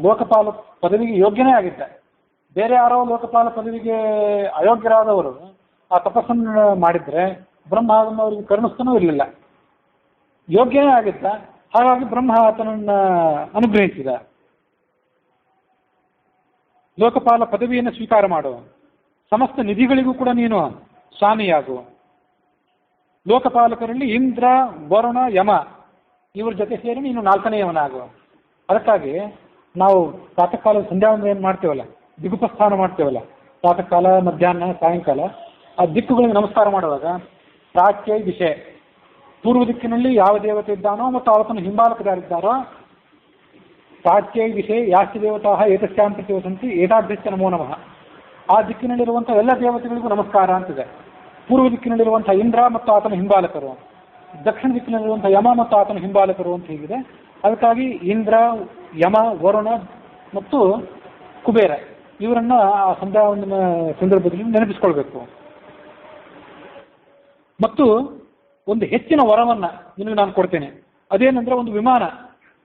ಲೋಕಪಾಲ ಪದವಿಗೆ ಯೋಗ್ಯನೇ ಆಗಿದ್ದ. ಬೇರೆ ಯಾರೋ ಲೋಕಪಾಲ ಪದವಿಗೆ ಅಯೋಗ್ಯರಾದವರು ಆ ತಪಸ್ಸನ್ನು ಮಾಡಿದ್ರೆ ಬ್ರಹ್ಮ ಅದನ್ನು ಅವರಿಗೆ ಕರುಣಿಸ್ತಾನೂ ಇರಲಿಲ್ಲ, ಯೋಗ್ಯನೇ ಆಗಿದ್ದ. ಹಾಗಾಗಿ ಬ್ರಹ್ಮ ಆತನನ್ನು ಅನುಗ್ರಹಿಸಿದ. ಲೋಕಪಾಲ ಪದವಿಯನ್ನು ಸ್ವೀಕಾರ ಮಾಡು, ಸಮಸ್ತ ನಿಧಿಗಳಿಗೂ ಕೂಡ ನೀನು ಸ್ವಾಮಿಯಾಗು. ಲೋಕಪಾಲಕರಲ್ಲಿ ಇಂದ್ರ, ವರುಣ, ಯಮ ಇವ್ರ ಜೊತೆ ಸೇರಿ ನೀನು 4ನೇಯವನಾಗು. ಅದಕ್ಕಾಗಿ ನಾವು ಪ್ರಾತಃ ಕಾಲ ಸಂಧ್ಯಾವಂದನೆ ಏನು ಮಾಡ್ತೇವಲ್ಲ, ದಿಗುಪಸ್ಥಾನ ಮಾಡ್ತೇವಲ್ಲ, ಪ್ರಾತಃ ಕಾಲ, ಮಧ್ಯಾಹ್ನ, ಸಾಯಂಕಾಲ, ಆ ದಿಕ್ಕುಗಳಿಗೆ ನಮಸ್ಕಾರ ಮಾಡುವಾಗ ಪ್ರಾಚ್ಯ ವಿಷಯ, ಪೂರ್ವ ದಿಕ್ಕಿನಲ್ಲಿ ಯಾವ ದೇವತೆ ಇದ್ದಾನೋ ಮತ್ತು ಅವತನ ಹಿಂಬಾಲಕರಾರಿದ್ದಾರೋ, ಪ್ರಾಚ್ಯ ವಿಷಯ ಯಾಸ್ತಿ ದೇವತಾ ಏತಸ್ಯಾಂ ಪ್ರತಿ ವಸಂತಿ ಏತಾಭ್ಯಸ್ಯ ನಮೋ ನಮಃ, ಆ ದಿಕ್ಕಿನಲ್ಲಿರುವಂಥ ಎಲ್ಲ ದೇವತೆಗಳಿಗೂ ನಮಸ್ಕಾರ ಅಂತಿದೆ. ಪೂರ್ವ ದಿಕ್ಕಿನಲ್ಲಿರುವಂಥ ಇಂದ್ರ ಮತ್ತು ಆತನ ಹಿಂಬಾಲಕರು, ದಕ್ಷಿಣ ದಿಕ್ಕಿನಲ್ಲಿರುವಂಥ ಯಮ ಮತ್ತು ಆತನ ಹಿಂಬಾಲಕರು ಅಂತ ಹೀಗಿದೆ. ಅದಕ್ಕಾಗಿ ಇಂದ್ರ, ಯಮ, ವರುಣ ಮತ್ತು ಕುಬೇರ ಇವರನ್ನ ಆ ಸಂಧ್ಯಾವಂದನ ಸಂದರ್ಭದಲ್ಲಿ ನೆನಪಿಸ್ಕೊಳ್ಬೇಕು. ಮತ್ತು ಒಂದು ಹೆಚ್ಚಿನ ವರವನ್ನ ನಿನಗೆ ನಾನು ಕೊಡ್ತೇನೆ. ಅದೇನೆಂದ್ರೆ ಒಂದು ವಿಮಾನ.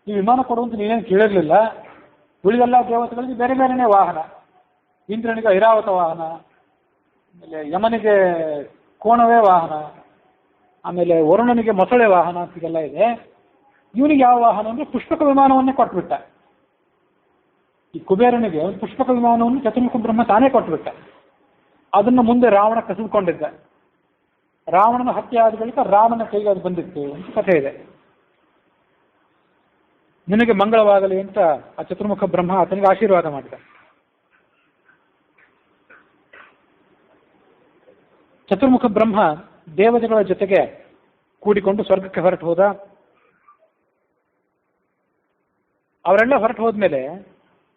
ಈ ವಿಮಾನ ಕೊಡುವಂತ ನೀನೇನು ಕೇಳಿರಲಿಲ್ಲ. ಉಳಿದೆಲ್ಲ ದೇವತೆಗಳಿಗೆ ಬೇರೆ ಬೇರೆನೇ ವಾಹನ. ಇಂದ್ರನಿಗೆ ಐರಾವತ ವಾಹನ, ಆಮೇಲೆ ಯಮನಿಗೆ ಕೋಣವೇ ವಾಹನ, ಆಮೇಲೆ ವರುಣನಿಗೆ ಮೊಸಳೆ ವಾಹನ ಅಂತೆಲ್ಲ ಇದೆ. ಇವನಿಗೆ ಯಾವ ವಾಹನ ಅಂದ್ರೆ ಪುಷ್ಪಕ ವಿಮಾನವನ್ನೇ ಕೊಟ್ಬಿಟ್ಟ. ಈ ಕುಬೇರನಿಗೆ ಒಂದು ಪುಷ್ಪಕ ವಿಮಾನವನ್ನು ಚತುರ್ಮುಖ ಬ್ರಹ್ಮ ತಾನೇ ಕೊಟ್ಬಿಟ್ಟ. ಅದನ್ನು ಮುಂದೆ ರಾವಣ ಕಸಿದುಕೊಂಡಿದ್ದ. ರಾವಣನ ಹತ್ಯೆ ಆದ ಬಳಿಕ ರಾಮನ ಕೈಗೆ ಅದು ಬಂದಿತ್ತು ಅಂತ ಕಥೆ ಇದೆ. ನಿನಗೆ ಮಂಗಳವಾಗಲಿ ಅಂತ ಆ ಚತುರ್ಮುಖ ಬ್ರಹ್ಮ ಆತನಿಗೆ ಆಶೀರ್ವಾದ ಮಾಡಿದ. ಚತುರ್ಮುಖ ಬ್ರಹ್ಮ ದೇವತೆಗಳ ಜೊತೆಗೆ ಕೂಡಿಕೊಂಡು ಸ್ವರ್ಗಕ್ಕೆ ಹೊರಟು ಹೋದ. ಅವರೆಲ್ಲ ಹೊರಟು ಹೋದ್ಮೇಲೆ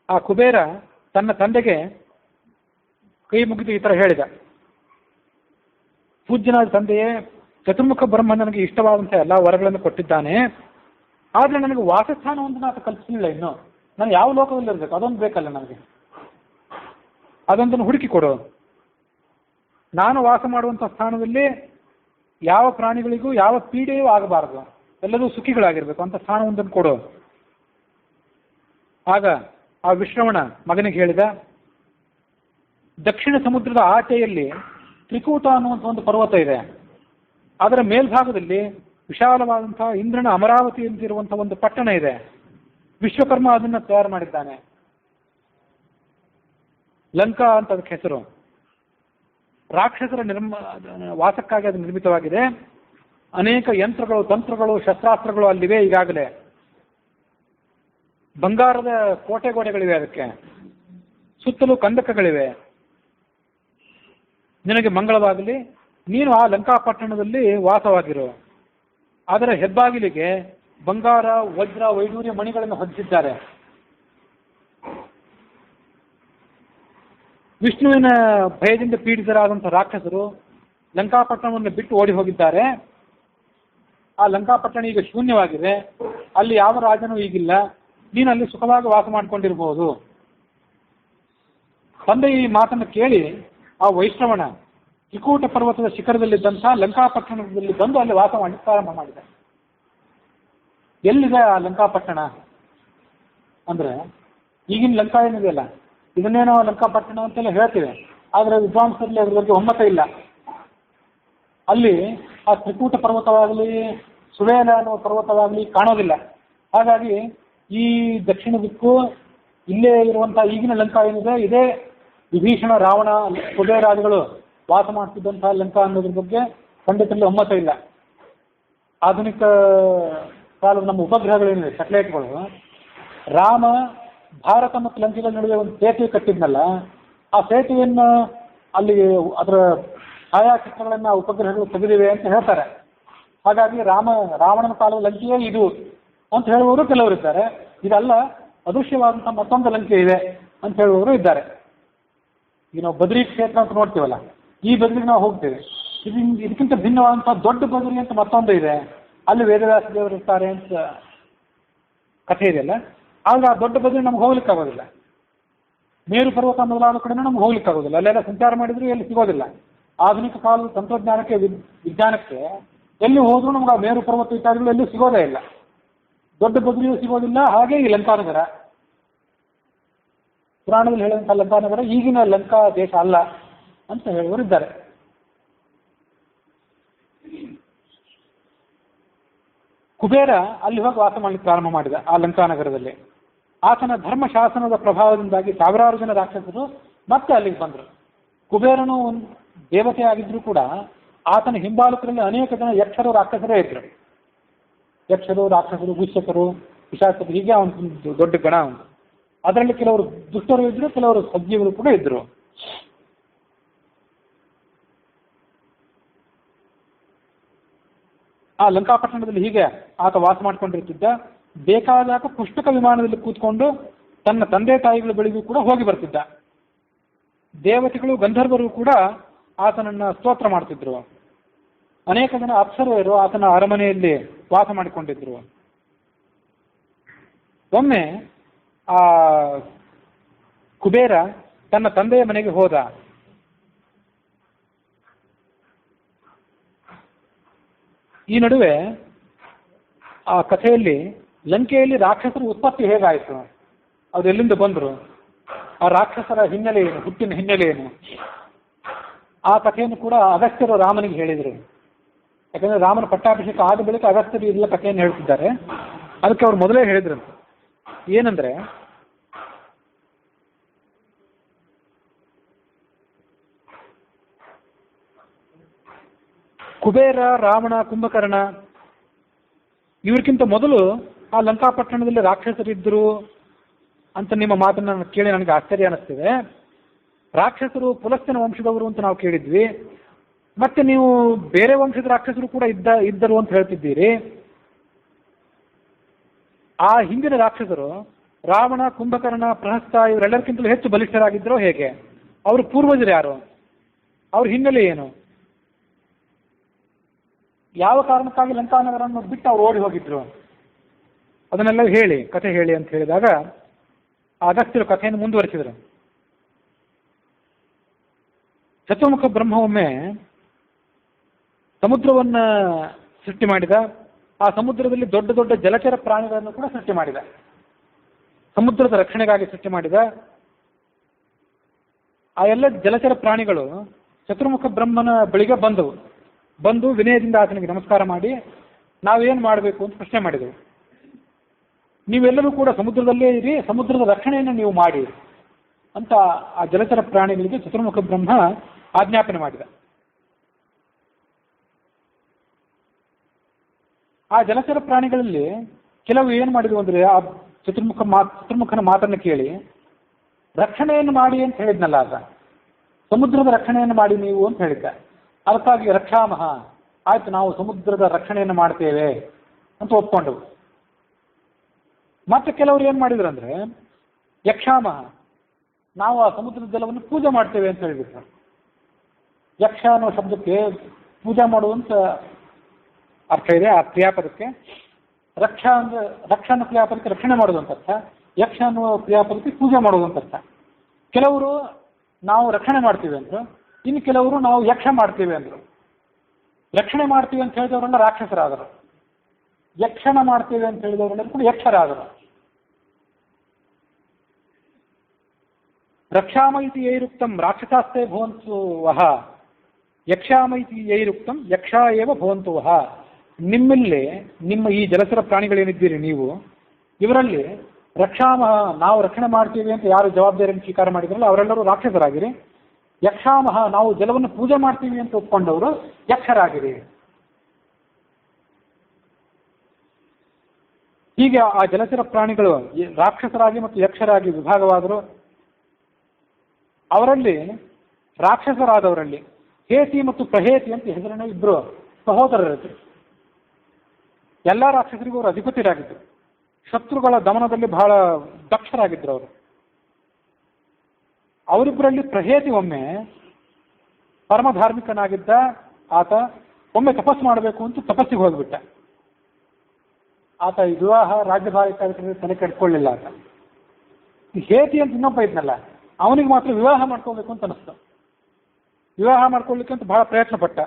ಆ ಕುಬೇರ ತನ್ನ ತಂದೆಗೆ ಕೈ ಮುಗಿದು ಈ ಥರ ಹೇಳಿದ, ಪೂಜ್ಯನಾದ ತಂದೆಯೇ, ಚತುರ್ಮುಖ ಬ್ರಹ್ಮ ನನಗೆ ಇಷ್ಟವಾದಂಥ ಎಲ್ಲ ವರಗಳನ್ನು ಕೊಟ್ಟಿದ್ದಾನೆ. ಆದರೆ ನನಗೆ ವಾಸಸ್ಥಾನವನ್ನು ಆತ ಕಲ್ಪಿಸಲಿಲ್ಲ. ಇನ್ನು ನಾನು ಯಾವ ಲೋಕದಲ್ಲಿರಬೇಕು ಅದೊಂದು ಬೇಕಲ್ಲ ನನಗೆ, ಅದೊಂದನ್ನು ಹುಡುಕಿ ಕೊಡು. ನಾನು ವಾಸ ಮಾಡುವಂಥ ಸ್ಥಾನದಲ್ಲಿ ಯಾವ ಪ್ರಾಣಿಗಳಿಗೂ ಯಾವ ಪೀಡೆಯೂ ಆಗಬಾರದು, ಎಲ್ಲರೂ ಸುಖಿಗಳಾಗಿರ್ಬೇಕು ಅಂತ ಸ್ಥಾನವೊಂದನ್ನು ಕೊಡು. ಆಗ ಆ ವಿಶ್ರವಣ ಮಗನಿಗೆ ಹೇಳಿದ, ದಕ್ಷಿಣ ಸಮುದ್ರದ ಆಚೆಯಲ್ಲಿ ತ್ರಿಕೂಟ ಅನ್ನುವಂಥ ಒಂದು ಪರ್ವತ ಇದೆ. ಅದರ ಮೇಲ್ಭಾಗದಲ್ಲಿ ವಿಶಾಲವಾದಂತಹ ಇಂದ್ರನ ಅಮರಾವತಿ ಅಂತಿರುವಂತಹ ಒಂದು ಪಟ್ಟಣ ಇದೆ. ವಿಶ್ವಕರ್ಮ ಅದನ್ನು ತಯಾರು ಮಾಡಿದ್ದಾನೆ. ಲಂಕಾ ಅಂತ ಅದಕ್ಕೆ ಹೆಸರು. ರಾಕ್ಷಸರ ವಾಸಕ್ಕಾಗಿ ಅದು ನಿರ್ಮಿತವಾಗಿದೆ. ಅನೇಕ ಯಂತ್ರಗಳು, ತಂತ್ರಗಳು, ಶಸ್ತ್ರಾಸ್ತ್ರಗಳು ಅಲ್ಲಿವೆ ಈಗಾಗಲೇ. ಬಂಗಾರದ ಕೋಟೆ ಗೋಡೆಗಳಿವೆ, ಅದಕ್ಕೆ ಸುತ್ತಲೂ ಕಂದಕಗಳಿವೆ. ನಿನಗೆ ಮಂಗಳವಾಗಲಿ, ನೀನು ಆ ಲಂಕಾಪಟ್ಟಣದಲ್ಲಿ ವಾಸವಾಗಿರು. ಅದರ ಹೆಬ್ಬಾಗಿಲಿಗೆ ಬಂಗಾರ, ವಜ್ರ, ವೈಡೂರ್ಯ ಮಣಿಗಳನ್ನು ಹೊಂದಿಸಿದ್ದಾರೆ. ವಿಷ್ಣುವಿನ ಭಯದಿಂದ ಪೀಡಿತರಾದಂಥ ರಾಕ್ಷಸರು ಲಂಕಾಪಟ್ಟಣವನ್ನು ಬಿಟ್ಟು ಓಡಿ ಹೋಗಿದ್ದಾರೆ. ಆ ಲಂಕಾಪಟ್ಟಣ ಈಗ ಶೂನ್ಯವಾಗಿದೆ. ಅಲ್ಲಿ ಯಾವ ರಾಜನೂ ಈಗಿಲ್ಲ. ನೀನು ಅಲ್ಲಿ ಸುಖವಾಗಿ ವಾಸ ಮಾಡಿಕೊಂಡಿರಬಹುದು. ತಂದೆ ಈ ಮಾತನ್ನು ಕೇಳಿ ಆ ವೈಶ್ರವಣ ತ್ರಿಕೂಟ ಪರ್ವತದ ಶಿಖರದಲ್ಲಿದ್ದಂಥ ಲಂಕಾಪಟ್ಟಣದಲ್ಲಿ ಬಂದು ಅಲ್ಲಿ ವಾಸ ಮಾಡಿ ಪ್ರಾರಂಭ ಮಾಡಿದ. ಎಲ್ಲಿದೆ ಆ ಲಂಕಾಪಟ್ಟಣ ಅಂದ್ರೆ, ಈಗಿನ ಲಂಕಾ ಏನಿದೆಯಲ್ಲ, ಇದನ್ನೇನೋ ಲಂಕಾಪಟ್ಟಣ ಅಂತೆಲ್ಲ ಹೇಳ್ತೀವಿ, ಆದರೆ ವಿದ್ವಾಂಸರಲ್ಲಿ ಅದ್ರ ಬಗ್ಗೆ ಒಮ್ಮತ ಇಲ್ಲ. ಅಲ್ಲಿ ಆ ತ್ರಿಕೂಟ ಪರ್ವತವಾಗಲಿ, ಸುವೇಲ ಅನ್ನುವ ಪರ್ವತವಾಗಲಿ ಕಾಣೋದಿಲ್ಲ. ಹಾಗಾಗಿ ಈ ದಕ್ಷಿಣ ದಿಕ್ಕು ಇಲ್ಲೇ ಇರುವಂಥ ಈಗಿನ ಲಂಕಾ ಏನಿದೆ, ಇದೇ ವಿಭೀಷಣ, ರಾವಣ, ಕುಬೇರಾದಿಗಳು ವಾಸ ಮಾಡ್ತಿದ್ದಂತಹ ಲಂಕಾ ಅನ್ನೋದ್ರ ಬಗ್ಗೆ ಖಂಡಿತರಲ್ಲಿ ಒಮ್ಮತ ಇಲ್ಲ. ಆಧುನಿಕ ಕಾಲದ ನಮ್ಮ ಉಪಗ್ರಹಗಳೇನಿದೆ, ಸ್ಯಾಟಲೈಟ್ಗಳು, ರಾಮ ಭಾರತ ಮತ್ತು ಲಂಕೆಗಳ ನಡುವೆ ಒಂದು ಸೇತುವೆ ಕಟ್ಟಿದ್ನಲ್ಲ, ಆ ಸೇತುವೆಯನ್ನು ಅಲ್ಲಿ ಅದರ ಛಾಯಾಚಿತ್ರಗಳನ್ನು ಉಪಗ್ರಹಗಳು ತೆಗೆದಿವೆ ಅಂತ ಹೇಳ್ತಾರೆ. ಹಾಗಾಗಿ ರಾವಣನ ಕಾಲದ ಲಂಕೆಯೇ ಇದು ಅಂತ ಹೇಳುವವರು ಕೆಲವರು ಇದ್ದಾರೆ. ಇದಲ್ಲ, ಅದೃಶ್ಯವಾದಂಥ ಮತ್ತೊಂದು ಲಂಕೆ ಇದೆ ಅಂತ ಹೇಳುವವರು ಇದ್ದಾರೆ. ಈಗ ನಾವು ಬದ್ರಿ ಕ್ಷೇತ್ರ ಅಂತ ನೋಡ್ತೀವಲ್ಲ, ಈ ಬದ್ರಿಗೆ ನಾವು ಹೋಗ್ತೇವೆ. ಇದಕ್ಕಿಂತ ಭಿನ್ನವಾದಂಥ ದೊಡ್ಡ ಬದ್ರಿ ಅಂತ ಮತ್ತೊಂದು ಇದೆ, ಅಲ್ಲಿ ವೇದವ್ಯಾಸ ದೇವರು ಇರ್ತಾರೆ ಅಂತ ಕಥೆ ಇದೆಯಲ್ಲ. ಆಗ ಆ ದೊಡ್ಡ ಬದ್ರಿ ನಮ್ಗೆ ಹೋಗ್ಲಿಕ್ಕಾಗೋದಿಲ್ಲ. ಮೇರು ಪರ್ವತ ಮೊದಲಾದ ಕಡೆನೂ ನಮ್ಗೆ ಹೋಗ್ಲಿಕ್ಕಾಗೋದಿಲ್ಲ. ಅಲ್ಲೆಲ್ಲ ಸಂಚಾರ ಮಾಡಿದ್ರು ಎಲ್ಲಿ ಸಿಗೋದಿಲ್ಲ. ಆಧುನಿಕ ಕಾಲದ ತಂತ್ರಜ್ಞಾನಕ್ಕೆ, ವಿಜ್ಞಾನಕ್ಕೆ ಎಲ್ಲಿ ಹೋದ್ರೂ ನಮ್ಗೆ ಆ ಮೇರು ಪರ್ವತ ಇತ್ಯಾದಿಗಳು ಎಲ್ಲೂ ಸಿಗೋದೇ ಇಲ್ಲ. ದೊಡ್ಡ ಬದ್ರಿಯೂ ಸಿಗೋದಿಲ್ಲ, ಹಾಗೆ ಈ ಲಂಕಾನಗರ. ಪುರಾಣದಲ್ಲಿ ಹೇಳಿದಂಥ ಲಂಕಾನಗರ ಈಗಿನ ಲಂಕಾ ದೇಶ ಅಲ್ಲ ಅಂತ ಹೇಳುವವರು ಇದ್ದಾರೆ. ಕುಬೇರ ಅಲ್ಲಿ ಹೋಗಿ ವಾಸ ಮಾಡಲಿಕ್ಕೆ ಪ್ರಾರಂಭ ಮಾಡಿದ ಆ ಲಂಕಾನಗರದಲ್ಲಿ. ಆತನ ಧರ್ಮಶಾಸನದ ಪ್ರಭಾವದಿಂದಾಗಿ ಸಾವಿರಾರು ಜನ ರಾಕ್ಷಸರು ಮತ್ತೆ ಅಲ್ಲಿಗೆ ಬಂದರು. ಕುಬೇರನು ದೇವತೆ ಆಗಿದ್ರೂ ಕೂಡ ಆತನ ಹಿಂಬಾಲಕರಲ್ಲಿ ಅನೇಕ ಜನ ಯಕ್ಷರು ರಾಕ್ಷಸರೇ ಇದ್ರು. ಯಕ್ಷರು, ರಾಕ್ಷಸರು, ಗುಷ್ಯಕರು, ಪಿಶಾಚರು, ಹೀಗೆ ಅವನು ದೊಡ್ಡ ಗಣ ಉಂಟು. ಅದರಲ್ಲಿ ಕೆಲವರು ದುಷ್ಟರು ಇದ್ರು, ಕೆಲವರು ಸಜ್ಜೀವರು ಕೂಡ ಇದ್ರು. ಆ ಲಂಕಾಪಟ್ಟಣದಲ್ಲಿ ಹೀಗೆ ಆತ ವಾಸ ಮಾಡ್ಕೊಂಡಿರ್ತಿದ್ದ. ಬೇಕಾದಾಗ ಪುಸ್ತಕ ವಿಮಾನದಲ್ಲಿ ಕೂತ್ಕೊಂಡು ತನ್ನ ತಂದೆ ತಾಯಿಗಳ ಬಳಿಗೂ ಕೂಡ ಹೋಗಿ ಬರ್ತಿದ್ದ. ದೇವತೆಗಳು, ಗಂಧರ್ವರು ಕೂಡ ಆತನನ್ನ ಸ್ತೋತ್ರ ಮಾಡ್ತಿದ್ರು. ಅನೇಕ ಜನ ಅಪ್ಸರೆಯರು ಆತನ ಅರಮನೆಯಲ್ಲಿ ವಾಸ ಮಾಡಿಕೊಂಡಿದ್ರು. ಒಮ್ಮೆ ಆ ಕುಬೇರ ತನ್ನ ತಂದೆಯ ಮನೆಗೆ ಹೋದ. ಈ ನಡುವೆ ಆ ಕಥೆಯಲ್ಲಿ ಲಂಕೆಯಲ್ಲಿ ರಾಕ್ಷಸರ ಉತ್ಪತ್ತಿ ಹೇಗಾಯಿತು, ಅದು ಎಲ್ಲಿಂದ ಬಂದರು, ಆ ರಾಕ್ಷಸರ ಹಿನ್ನೆಲೆ ಏನು, ಹುಟ್ಟಿನ ಹಿನ್ನೆಲೆ ಏನು, ಆ ಕಥೆಯನ್ನು ಕೂಡ ಅಗಸ್ತ್ಯರು ರಾಮನಿಗೆ ಹೇಳಿದರು. ಯಾಕಂದ್ರೆ ರಾಮನ ಪಟ್ಟಾಭಿಷೇಕ ಆದ ಬಳಿಕ ಅಗಸ್ತ್ಯರು ಇಲ್ಲ ಕಥೆಯನ್ನು ಹೇಳ್ತಿದ್ದಾರೆ. ಅದಕ್ಕೆ ಅವ್ರು ಮೊದಲೇ ಹೇಳಿದ್ರಂತೆ. ಏನಂದ್ರೆ, ಕುಬೇರ, ರಾವಣ, ಕುಂಭಕರ್ಣ ಇವ್ರಿಗಿಂತ ಮೊದಲು ಆ ಲಂಕಾಪಟ್ಟಣದಲ್ಲಿ ರಾಕ್ಷಸರಿದ್ದರು ಅಂತ ನಿಮ್ಮ ಮಾತನ್ನು ಕೇಳಿ ನನಗೆ ಆಶ್ಚರ್ಯ ಅನ್ನಿಸ್ತಿದೆ. ರಾಕ್ಷಸರು ಪುಲಸ್ತ್ಯನ ವಂಶದವರು ಅಂತ ನಾವು ಕೇಳಿದ್ವಿ. ಮತ್ತೆ ನೀವು ಬೇರೆ ವಂಶದ ರಾಕ್ಷಸರು ಕೂಡ ಇದ್ದರು ಅಂತ ಹೇಳ್ತಿದ್ದೀರಿ. ಆ ಹಿಂದಿನ ರಾಕ್ಷಸರು ರಾವಣ, ಕುಂಭಕರ್ಣ, ಪ್ರಹಸ್ತ ಇವರೆಲ್ಲರಿಗಿಂತಲೂ ಹೆಚ್ಚು ಬಲಿಷ್ಠರಾಗಿದ್ದರೋ ಹೇಗೆ? ಅವ್ರ ಪೂರ್ವಜರು ಯಾರು? ಅವ್ರ ಹಿನ್ನೆಲೆ ಏನು? ಯಾವ ಕಾರಣಕ್ಕಾಗಿ ಲಂಕಾನಗರನ್ನು ಬಿಟ್ಟು ಅವ್ರು ಓಡಿ ಹೋಗಿದ್ರು? ಅದನ್ನೆಲ್ಲ ಹೇಳಿ, ಕಥೆ ಹೇಳಿ ಅಂತ ಹೇಳಿದಾಗ ಅಗಸ್ತ್ಯರು ಕಥೆಯನ್ನು ಮುಂದುವರಿಸಿದರು. ಚತುರ್ಮುಖ ಬ್ರಹ್ಮ ಒಮ್ಮೆ ಸಮುದ್ರವನ್ನ ಸೃಷ್ಟಿ ಮಾಡಿದ. ಆ ಸಮುದ್ರದಲ್ಲಿ ದೊಡ್ಡ ದೊಡ್ಡ ಜಲಚರ ಪ್ರಾಣಿಗಳನ್ನು ಕೂಡ ಸೃಷ್ಟಿ ಮಾಡಿದ. ಸಮುದ್ರದ ರಕ್ಷಣೆಗಾಗಿ ಸೃಷ್ಟಿ ಮಾಡಿದ. ಆ ಎಲ್ಲ ಜಲಚರ ಪ್ರಾಣಿಗಳು ಚತುರ್ಮುಖ ಬ್ರಹ್ಮನ ಬಳಿಗೆ ಬಂದು ವಿನಯದಿಂದ ಆತನಿಗೆ ನಮಸ್ಕಾರ ಮಾಡಿ ನಾವೇನು ಮಾಡಬೇಕು ಅಂತ ಪ್ರಶ್ನೆ ಮಾಡಿದೆವು. ನೀವೆಲ್ಲರೂ ಕೂಡ ಸಮುದ್ರದಲ್ಲೇ ಇರಿ, ಸಮುದ್ರದ ರಕ್ಷಣೆಯನ್ನು ನೀವು ಮಾಡಿ ಅಂತ ಆ ಜಲಚರ ಪ್ರಾಣಿಗಳಿಗೆ ಚತುರ್ಮುಖ ಬ್ರಹ್ಮ ಆಜ್ಞಾಪನೆ ಮಾಡಿದ. ಆ ಜಲಚರ ಪ್ರಾಣಿಗಳಲ್ಲಿ ಕೆಲವು ಏನು ಮಾಡಿದ್ವು ಅಂದರೆ, ಆ ಚತುರ್ಮುಖನ ಮಾತನ್ನು ಕೇಳಿ ರಕ್ಷಣೆಯನ್ನು ಮಾಡಿ ಅಂತ ಹೇಳಿದ್ನಲ್ಲ ಆತ, ಸಮುದ್ರದ ರಕ್ಷಣೆಯನ್ನು ಮಾಡಿ ನೀವು ಅಂತ ಹೇಳಿದ್ದ. ಅದಕ್ಕಾಗಿ ರಕ್ಷಾಮಹ, ಆಯ್ತು ನಾವು ಸಮುದ್ರದ ರಕ್ಷಣೆಯನ್ನು ಮಾಡ್ತೇವೆ ಅಂತ ಒಪ್ಕೊಂಡವು. ಮತ್ತೆ ಕೆಲವರು ಏನು ಮಾಡಿದ್ರು ಅಂದರೆ, ಯಕ್ಷಾಮಹ, ನಾವು ಆ ಸಮುದ್ರದ ಜಲವನ್ನು ಪೂಜೆ ಮಾಡ್ತೇವೆ ಅಂತ ಹೇಳಿದ್ರು. ಯಕ್ಷ ಅನ್ನೋ ಶಬ್ದಕ್ಕೆ ಪೂಜಾ ಮಾಡುವಂತ ಅರ್ಥ ಇದೆ. ಆ ಕ್ರಿಯಾಪದಕ್ಕೆ ರಕ್ಷ ಅನ್ನೋ ಕ್ರಿಯಾಪದಕ್ಕೆ ರಕ್ಷಣೆ ಮಾಡೋದು ಅಂತ ಅರ್ಥ, ಯಕ್ಷ ಅನ್ನುವ ಕ್ರಿಯಾಪದಕ್ಕೆ ಪೂಜೆ ಮಾಡೋದು ಅಂತ ಅರ್ಥ. ಕೆಲವರು ನಾವು ರಕ್ಷಣೆ ಮಾಡ್ತೀವಿ ಅಂದರು, ಇನ್ನು ಕೆಲವರು ನಾವು ಯಕ್ಷ ಮಾಡ್ತೀವಿ ಅಂದರು. ರಕ್ಷಣೆ ಮಾಡ್ತೀವಿ ಅಂತ ಹೇಳಿದವರೆಲ್ಲ ರಾಕ್ಷಸರಾದರು, ಯಕ್ಷಣ ಮಾಡ್ತೀವಿ ಅಂತ ಹೇಳಿದವರೆಲ್ಲ ಕೂಡ ಯಕ್ಷರಾದರು. ರಕ್ಷಾಮೈತಿ ಯೈರುಕ್ತಂ ರಾಕ್ಷಸಾಸ್ತೆ ಭವಂತು ವಹ, ಯಕ್ಷಾಮೈತಿ ಯೈರುಕ್ತಂ ಯಕ್ಷ ಏವ ಭವಂತು ವಹ. ನಿಮ್ಮಲ್ಲಿ ನಿಮ್ಮ ಈ ಜಲಚರ ಪ್ರಾಣಿಗಳೇನಿದ್ದೀರಿ ನೀವು, ಇವರಲ್ಲಿ ರಕ್ಷಾಮಹ, ನಾವು ರಕ್ಷಣೆ ಮಾಡ್ತೀವಿ ಅಂತ ಯಾರು ಜವಾಬ್ದಾರಿಯನ್ನು ಸ್ವೀಕಾರ ಮಾಡಿದ್ರಲ್ಲ ಅವರೆಲ್ಲರೂ ರಾಕ್ಷಸರಾಗಿರಿ. ಯಕ್ಷಾಮಹ, ನಾವು ಜಲವನ್ನು ಪೂಜೆ ಮಾಡ್ತೀವಿ ಅಂತ ಒಪ್ಕೊಂಡವರು ಯಕ್ಷರಾಗಿರಿ. ಹೀಗೆ ಆ ಜಲಚರ ಪ್ರಾಣಿಗಳು ರಾಕ್ಷಸರಾಗಿ ಮತ್ತು ಯಕ್ಷರಾಗಿ ವಿಭಾಗವಾದರು. ಅವರಲ್ಲಿ ರಾಕ್ಷಸರಾದವರಲ್ಲಿ ಹೇತಿ ಮತ್ತು ಪ್ರಹೇತಿ ಅಂತ ಹೆಸರಿನ ಇಬ್ಬರು ಸಹೋದರರಿದ್ದರು. ಎಲ್ಲ ರಾಕ್ಷಸರಿಗೂ ಅವರು ಅಧಿಪತಿರಾಗಿದ್ದರು. ಶತ್ರುಗಳ ದಮನದಲ್ಲಿ ಬಹಳ ದಕ್ಷರಾಗಿದ್ದರು ಅವರು. ಅವರಿಬ್ಬರಲ್ಲಿ ಪ್ರಹೇತಿ ಒಮ್ಮೆ ಪರಮಧಾರ್ಮಿಕನಾಗಿದ್ದ ಆತ ಒಮ್ಮೆ ತಪಸ್ಸು ಮಾಡಬೇಕು ಅಂತ ತಪಸ್ಸಿಗೆ ಹೋಗ್ಬಿಟ್ಟ. ಆತ ವಿವಾಹ ರಾಜ್ಯಭಾರ ತಲೆ ಕೆಡ್ಕೊಳ್ಳಿಲ್ಲ ಆತ. ಈ ಹೇತಿ ಅಂತ ಇನ್ನೊಬ್ಬ ಇದ್ನಲ್ಲ, ಅವನಿಗೆ ಮಾತ್ರ ವಿವಾಹ ಮಾಡ್ಕೋಬೇಕು ಅಂತ ಅನಿಸ್ತು. ವಿವಾಹ ಮಾಡ್ಕೊಳ್ಳಿಕ್ಕೆ ಅಂತ ಬಹಳ ಪ್ರಯತ್ನ ಪಟ್ಟ.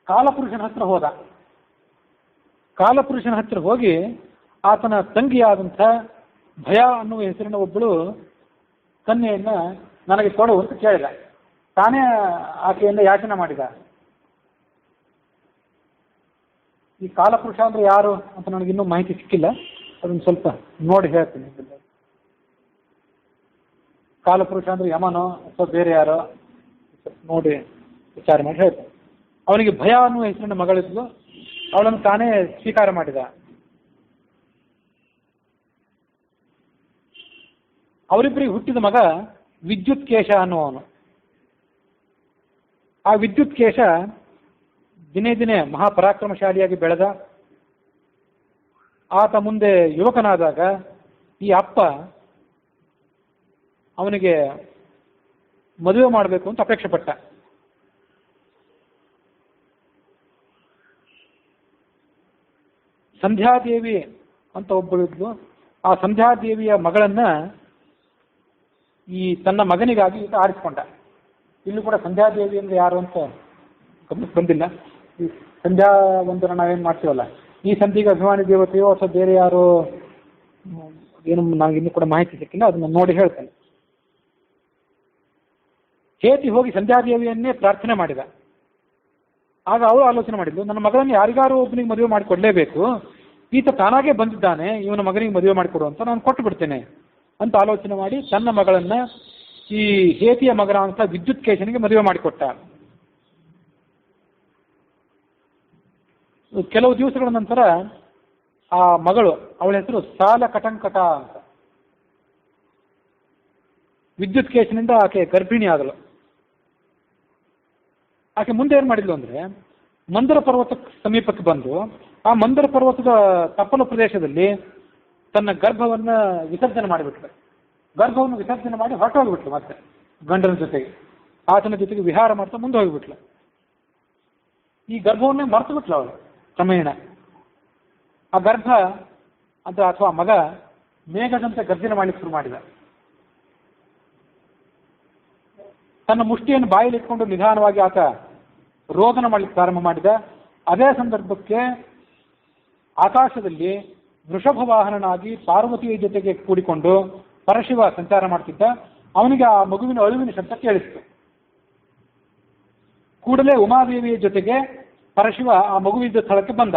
ಕಾಲಪುರುಷನ ಹತ್ರ ಹೋದ. ಕಾಲಪುರುಷನ ಹತ್ರ ಹೋಗಿ ಆತನ ತಂಗಿಯಾದಂಥ ಭಯ ಅನ್ನುವ ಹೆಸರಿನ ಒಬ್ಬಳು ಕನ್ಯೆಯನ್ನ ನನಗೆ ಕೊಡು ಅಂತ ಕೇಳಿದ. ತಾನೇ ಆಕೆಯಿಂದ ಯಾಚನೆ ಮಾಡಿದ. ಈ ಕಾಲಪುರುಷ ಅಂದ್ರೆ ಯಾರು ಅಂತ ನನಗಿನ್ನೂ ಮಾಹಿತಿ ಸಿಕ್ಕಿಲ್ಲ, ಅದನ್ನು ಸ್ವಲ್ಪ ನೋಡಿ ಹೇಳ್ತೀನಿ. ಕಾಲಪುರುಷ ಅಂದ್ರೆ ಯಮನೋ ಅಥವಾ ಬೇರೆ ಯಾರೋ ನೋಡಿ ವಿಚಾರ ಮಾಡಿ ಹೇಳ್ತಾನೆ. ಅವನಿಗೆ ಭಯ ಅನ್ನುವ ಹೆಸರಿನ ಮಗಳಿದ್ಲು, ಅವಳನ್ನು ತಾನೇ ಸ್ವೀಕಾರ ಮಾಡಿದ. ಅವರಿಬ್ಬರಿಗೆ ಹುಟ್ಟಿದ ಮಗ ವಿದ್ಯುತ್ ಕೇಶ ಅನ್ನುವವನು. ಆ ವಿದ್ಯುತ್ ಕೇಶ ದಿನೇ ದಿನೇ ಮಹಾಪರಾಕ್ರಮಶಾಲಿಯಾಗಿ ಬೆಳೆದ. ಆತ ಮುಂದೆ ಯುವಕನಾದಾಗ ಈ ಅಪ್ಪ ಅವನಿಗೆ ಮದುವೆ ಮಾಡಬೇಕು ಅಂತ ಅಪೇಕ್ಷೆ ಪಟ್ಟ. ಸಂಧ್ಯಾದೇವಿ ಅಂತ ಒಬ್ಬಳಿದ್ಲು. ಆ ಸಂಧ್ಯಾದೇವಿಯ ಮಗಳನ್ನ ಈ ತನ್ನ ಮಗನಿಗಾಗಿ ಈತ ಆರಿಸಿಕೊಂಡ. ಇಲ್ಲೂ ಕೂಡ ಸಂಧ್ಯಾದೇವಿ ಅಂದ್ರೆ ಯಾರು ಅಂತ ಗಮನಕ್ಕೆ ಬಂದಿಲ್ಲ. ಈ ಸಂಧ್ಯಾ ವಂದನ ನಾವೇನು ಮಾಡ್ತೀವಲ್ಲ, ಈ ಸಂಧಿಗೆ ಅಭಿಮಾನಿ ದೇವತೆಯೋ ಅಥವಾ ಬೇರೆ ಯಾರೋ ಏನು ನನಗೆ ಇನ್ನೂ ಕೂಡ ಮಾಹಿತಿ ಸಿಕ್ಕಿಲ್ಲ, ಅದನ್ನ ನೋಡಿ ಹೇಳ್ತೇನೆ. ಹೇತಿ ಹೋಗಿ ಸಂಧ್ಯಾದೇವಿಯನ್ನೇ ಪ್ರಾರ್ಥನೆ ಮಾಡಿದ. ಆಗ ಅವಳು ಆಲೋಚನೆ ಮಾಡಿದ್ಲು, ನನ್ನ ಮಗಳನ್ನು ಯಾರಿಗಾರು ಒಬ್ಬನಿಗೆ ಮದುವೆ ಮಾಡಿಕೊಡ್ಲೇಬೇಕು, ಈತ ತಾನಾಗೇ ಬಂದಿದ್ದಾನೆ, ಇವನ ಮಗನಿಗೆ ಮದುವೆ ಮಾಡಿಕೊಡು ಅಂತ ನಾನು ಕೊಟ್ಟು ಬಿಡ್ತೇನೆ ಅಂತ ಆಲೋಚನೆ ಮಾಡಿ ತನ್ನ ಮಗಳನ್ನ ಈ ಹೇತಿಯ ಮಗನ ಅಂತ ವಿದ್ಯುತ್ ಕೇಶನಿಗೆ ಮದುವೆ ಮಾಡಿಕೊಟ್ಟ. ಕೆಲವು ದಿವಸಗಳ ನಂತರ ಆ ಮಗಳು, ಅವಳ ಹೆಸರು ಸಾಲ ಕಟಂಕಟ ಅಂತ, ವಿದ್ಯುತ್ ಕೇಶನಿಂದ ಆಕೆ ಗರ್ಭಿಣಿ ಆಗಲು. ಆಕೆ ಮುಂದೆ ಏನ್ ಮಾಡಿದ್ಲು ಅಂದ್ರೆ, ಮಂದರ ಪರ್ವತ ಸಮೀಪಕ್ಕೆ ಬಂದು ಆ ಮಂದರ ಪರ್ವತದ ತಪ್ಪಲು ಪ್ರದೇಶದಲ್ಲಿ ತನ್ನ ಗರ್ಭವನ್ನ ವಿಸರ್ಜನೆ ಮಾಡಿಬಿಟ್ಲು. ಗರ್ಭವನ್ನು ವಿಸರ್ಜನೆ ಮಾಡಿ ಹೊರಟೋಗ್ಬಿಟ್ಲು. ಮತ್ತೆ ಗಂಡನ ಜೊತೆಗೆ ಆತನ ಜೊತೆಗೆ ವಿಹಾರ ಮಾಡ್ತಾ ಮುಂದೆ ಹೋಗ್ಬಿಟ್ಲು. ಈ ಗರ್ಭವನ್ನೇ ಮರೆತು ಬಿಟ್ಲು ಅವಳು ಕ್ರಮೇಣ. ಆ ಗರ್ಭ ಅಂತ ಅಥವಾ ಮಗ ಮೇಘದಂತೆ ಗರ್ಜನೆ ಮಾಡ್ಲಿಕ್ಕೆ ಶುರು ಮಾಡಿದ. ತನ್ನ ಮುಷ್ಟಿಯನ್ನು ಬಾಯಲ್ಲಿ ಇಟ್ಕೊಂಡು ನಿಧಾನವಾಗಿ ಆತ ರೋದನ ಮಾಡಲಿಕ್ಕೆ ಪ್ರಾರಂಭ ಮಾಡಿದ. ಅದೇ ಸಂದರ್ಭಕ್ಕೆ ಆಕಾಶದಲ್ಲಿ ವೃಷಭ ವಾಹನನಾಗಿ ಪಾರ್ವತಿಯ ಜೊತೆಗೆ ಕೂಡಿಕೊಂಡು ಪರಶಿವ ಸಂಚಾರ ಮಾಡ್ತಿದ್ದ. ಅವನಿಗೆ ಆ ಮಗುವಿನ ಅಳುವಿನ ಶಬ್ದ ಕೇಳಿಸಿತು. ಕೂಡಲೇ ಉಮಾದೇವಿಯ ಜೊತೆಗೆ ಪರಶಿವ ಆ ಮಗುವಿದ್ದ ಸ್ಥಳಕ್ಕೆ ಬಂದ.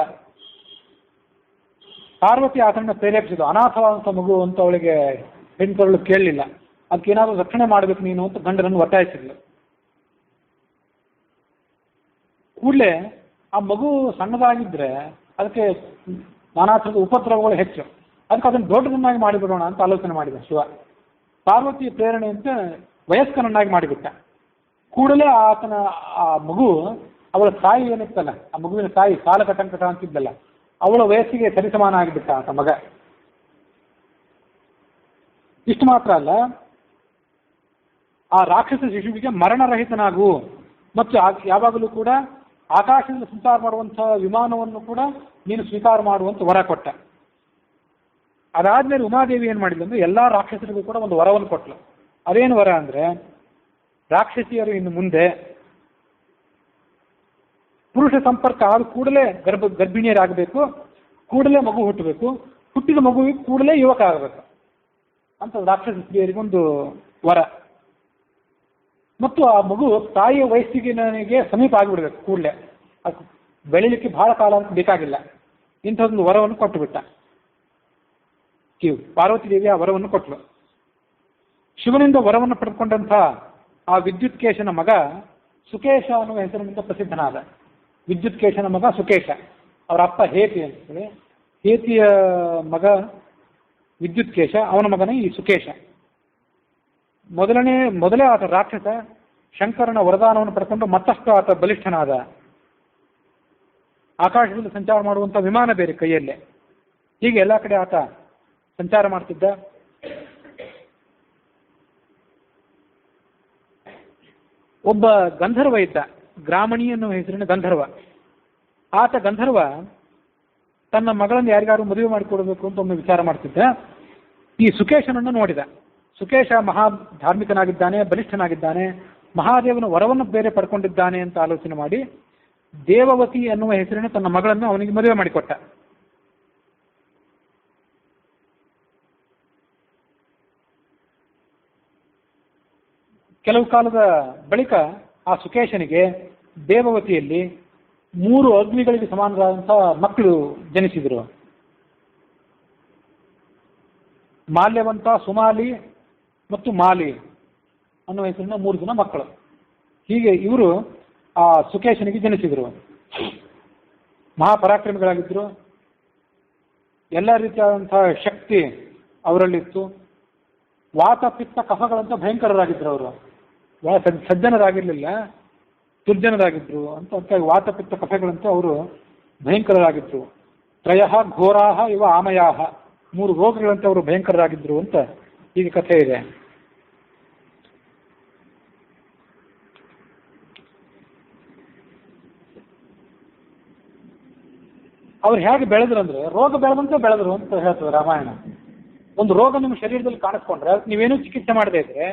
ಪಾರ್ವತಿ ಆತನನ್ನು ಪ್ರೇರೇಪಿಸಿದ. ಅನಾಥವಾದಂಥ ಮಗು ಅಂತ ಅವಳಿಗೆ ಹೆಣ್ಕರಳು ಕೇಳಲಿಲ್ಲ. ಅದಕ್ಕೇನಾದ್ರೂ ರಕ್ಷಣೆ ಮಾಡಬೇಕು ನೀನು ಅಂತ ಗಂಡನನ್ನು ಒತ್ತಾಯಿಸಿದ್ಲು. ಕೂಡಲೇ ಆ ಮಗು ಸಣ್ಣದಾಗಿದ್ರೆ ಅದಕ್ಕೆ ನಾನಾ ಥರದ ಉಪದ್ರವಗಳು ಹೆಚ್ಚು, ಅದಕ್ಕೆ ಅದನ್ನು ದೊಡ್ಡದನ್ನಾಗಿ ಮಾಡಿಬಿಡೋಣ ಅಂತ ಆಲೋಚನೆ ಮಾಡಿದ ಶಿವ. ಪಾರ್ವತಿಯ ಪ್ರೇರಣೆಯಂತೆ ವಯಸ್ಕನನ್ನಾಗಿ ಮಾಡಿಬಿಟ್ಟ. ಕೂಡಲೇ ಆತನ ಆ ಮಗು, ಅವಳ ತಾಯಿ ಏನಿತ್ತಲ್ಲ, ಆ ಮಗುವಿನ ತಾಯಿ ಸಾಲ ಕಟಂಕಟ ಅಂತಿದ್ದಲ್ಲ, ಅವಳ ವಯಸ್ಸಿಗೆ ಸರಿಸಮಾನ ಆಗಿಬಿಟ್ಟ ಆತ ಮಗ. ಇಷ್ಟು ಮಾತ್ರ ಅಲ್ಲ, ಆ ರಾಕ್ಷಸ ಶಿಶುವಿಗೆ ಮರಣರಹಿತನಾಗು ಮತ್ತು ಯಾವಾಗಲೂ ಕೂಡ ಆಕಾಶದಲ್ಲಿ ಸಂಚಾರ ಮಾಡುವಂತಹ ವಿಮಾನವನ್ನು ಕೂಡ ನೀನು ಸ್ವೀಕಾರ ಮಾಡುವಂತ ವರ ಕೊಟ್ಟ. ಅದಾದ್ಮೇಲೆ ಉಮಾದೇವಿ ಏನ್ ಮಾಡಿದ್ಲು ಅಂದ್ರೆ, ಎಲ್ಲಾ ರಾಕ್ಷಸರಿಗೂ ಕೂಡ ಒಂದು ವರವನ್ನು ಕೊಟ್ಲು. ಅದೇನು ವರ ಅಂದ್ರೆ, ರಾಕ್ಷಸಿಯರು ಇನ್ನು ಮುಂದೆ ಪುರುಷ ಸಂಪರ್ಕ ಆದ ಕೂಡಲೇ ಗರ್ಭಿಣಿಯರಾಗಬೇಕು, ಕೂಡಲೇ ಮಗು ಹುಟ್ಟಬೇಕು, ಹುಟ್ಟಿದ ಮಗುವಿಗೆ ಕೂಡಲೇ ಯುವಕ ಆಗಬೇಕು ಅಂತ ರಾಕ್ಷಸ ಸ್ತ್ರೀಯರಿಗೊಂದು ವರ. ಮತ್ತು ಆ ಮಗು ತಾಯಿಯ ವಯಸ್ಸಿಗೆ ನನಗೆ ಸಮೀಪ ಆಗಿಬಿಡ್ಬೇಕು ಕೂಡಲೇ, ಅದು ಬೆಳಿಲಿಕ್ಕೆ ಬಹಳ ಕಾಲ ಅಂತ ಬೇಕಾಗಿಲ್ಲ. ಇಂಥದ್ದೊಂದು ವರವನ್ನು ಕೊಟ್ಟು ಬಿಟ್ಟ. ಪಾರ್ವತಿ ದೇವಿ ಆ ವರವನ್ನು ಕೊಟ್ಟಳು. ಶಿವನಿಂದ ವರವನ್ನು ಪಡೆದುಕೊಂಡಂಥ ಆ ವಿದ್ಯುತ್ ಕೇಶನ ಮಗ ಸುಕೇಶ ಅನ್ನುವ ಹೆಸರಿನಿಂದ ಪ್ರಸಿದ್ಧನಾದ. ವಿದ್ಯುತ್ ಕೇಶನ ಮಗ ಸುಕೇಶ, ಅವರ ಅಪ್ಪ ಹೇತಿ ಅಂತೇಳಿ. ಹೇತಿಯ ಮಗ ವಿದ್ಯುತ್ ಕೇಶ, ಅವನ ಮಗನೇ ಈ ಸುಕೇಶ. ಮೊದಲೇ ಆತ ರಾಕ್ಷಸ, ಶಂಕರನ ವರದಾನವನ್ನು ಪಡ್ಕೊಂಡು ಮತ್ತಷ್ಟು ಆತ ಬಲಿಷ್ಠನಾದ. ಆಕಾಶದಲ್ಲಿ ಸಂಚಾರ ಮಾಡುವಂಥ ವಿಮಾನ ಬೇರೆ ಕೈಯಲ್ಲೇ. ಹೀಗೆ ಎಲ್ಲ ಕಡೆ ಆತ ಸಂಚಾರ ಮಾಡ್ತಿದ್ದ. ಒಬ್ಬ ಗಂಧರ್ವ ಇದ್ದ, ಗ್ರಾಮಣಿ ಅನ್ನುವ ಹೆಸರಿನ ಗಂಧರ್ವ. ಆತ ಗಂಧರ್ವ ತನ್ನ ಮಗಳನ್ನು ಯಾರಿಗಾರು ಮದುವೆ ಮಾಡಿಕೊಡ್ಬೇಕು ಅಂತ ಒಮ್ಮೆ ವಿಚಾರ ಮಾಡ್ತಿದ್ದ. ಈ ಸುಕೇಶನನ್ನು ನೋಡಿದ. ಸುಕೇಶ ಮಹಾ ಧಾರ್ಮಿಕನಾಗಿದ್ದಾನೆ, ಬಲಿಷ್ಠನಾಗಿದ್ದಾನೆ, ಮಹಾದೇವನ ವರವನ್ನು ಬೇರೆ ಪಡ್ಕೊಂಡಿದ್ದಾನೆ ಅಂತ ಆಲೋಚನೆ ಮಾಡಿ ದೇವವತಿ ಅನ್ನುವ ಹೆಸರಿನ ತನ್ನ ಮಗಳನ್ನು ಅವನಿಗೆ ಮದುವೆ ಮಾಡಿಕೊಟ್ಟ. ಕೆಲವು ಕಾಲದ ಬಳಿಕ ಆ ಸುಕೇಶನಿಗೆ ದೇವವತಿಯಲ್ಲಿ 3 ಅಗ್ನಿಗಳಿಗೆ ಸಮಾನರಾದಂಥ ಮಕ್ಕಳು ಜನಿಸಿದರು. ಮಾಲ್ಯವಂತ, ಸುಮಾಲಿ ಮತ್ತು ಮಾಲಿ ಅನ್ನುವ ಹೆಸರಿನ 3 ಜನ ಮಕ್ಕಳು. ಹೀಗೆ ಇವರು ಆ ಸುಕೇಶನಿಗೆ ಜನಿಸಿದರು. ಮಹಾಪರಾಕ್ರಮಿಗಳಾಗಿದ್ದರು. ಎಲ್ಲ ರೀತಿಯಾದಂತಹ ಶಕ್ತಿ ಅವರಲ್ಲಿತ್ತು. ವಾತ ಪಿತ್ತ ಕಫಗಳಂತ ಭಯಂಕರರಾಗಿದ್ದರು. ಅವರು ಸಜ್ಜನರಾಗಿರಲಿಲ್ಲ, ದುರ್ಜನರಾಗಿದ್ದರು ಅಂತ. ವಾತ ಪಿತ್ತ ಕಫೆಗಳಂತ ಅವರು ಭಯಂಕರರಾಗಿದ್ದರು. ತ್ರಯ ಘೋರಾಹ ಇವ ಆಮಯಾಹ, 3 ರೋಗಗಳಂತೆ ಅವರು ಭಯಂಕರರಾಗಿದ್ದರು ಅಂತ ಈಗ ಕಥೆ ಇದೆ. ಅವ್ರು ಹೇಗೆ ಬೆಳೆದ್ರು ಅಂದ್ರೆ, ರೋಗ ಬೆಳೆದಂತೆ ಬೆಳೆದ್ರು ಅಂತ ಹೇಳ್ತದೆ ರಾಮಾಯಣ. ಒಂದು ರೋಗ ನಿಮ್ಮ ಶರೀರದಲ್ಲಿ ಕಾಣಿಸ್ಕೊಂಡ್ರೆ ನೀವೇನೂ ಚಿಕಿತ್ಸೆ ಮಾಡದೇ ಇದ್ರೆ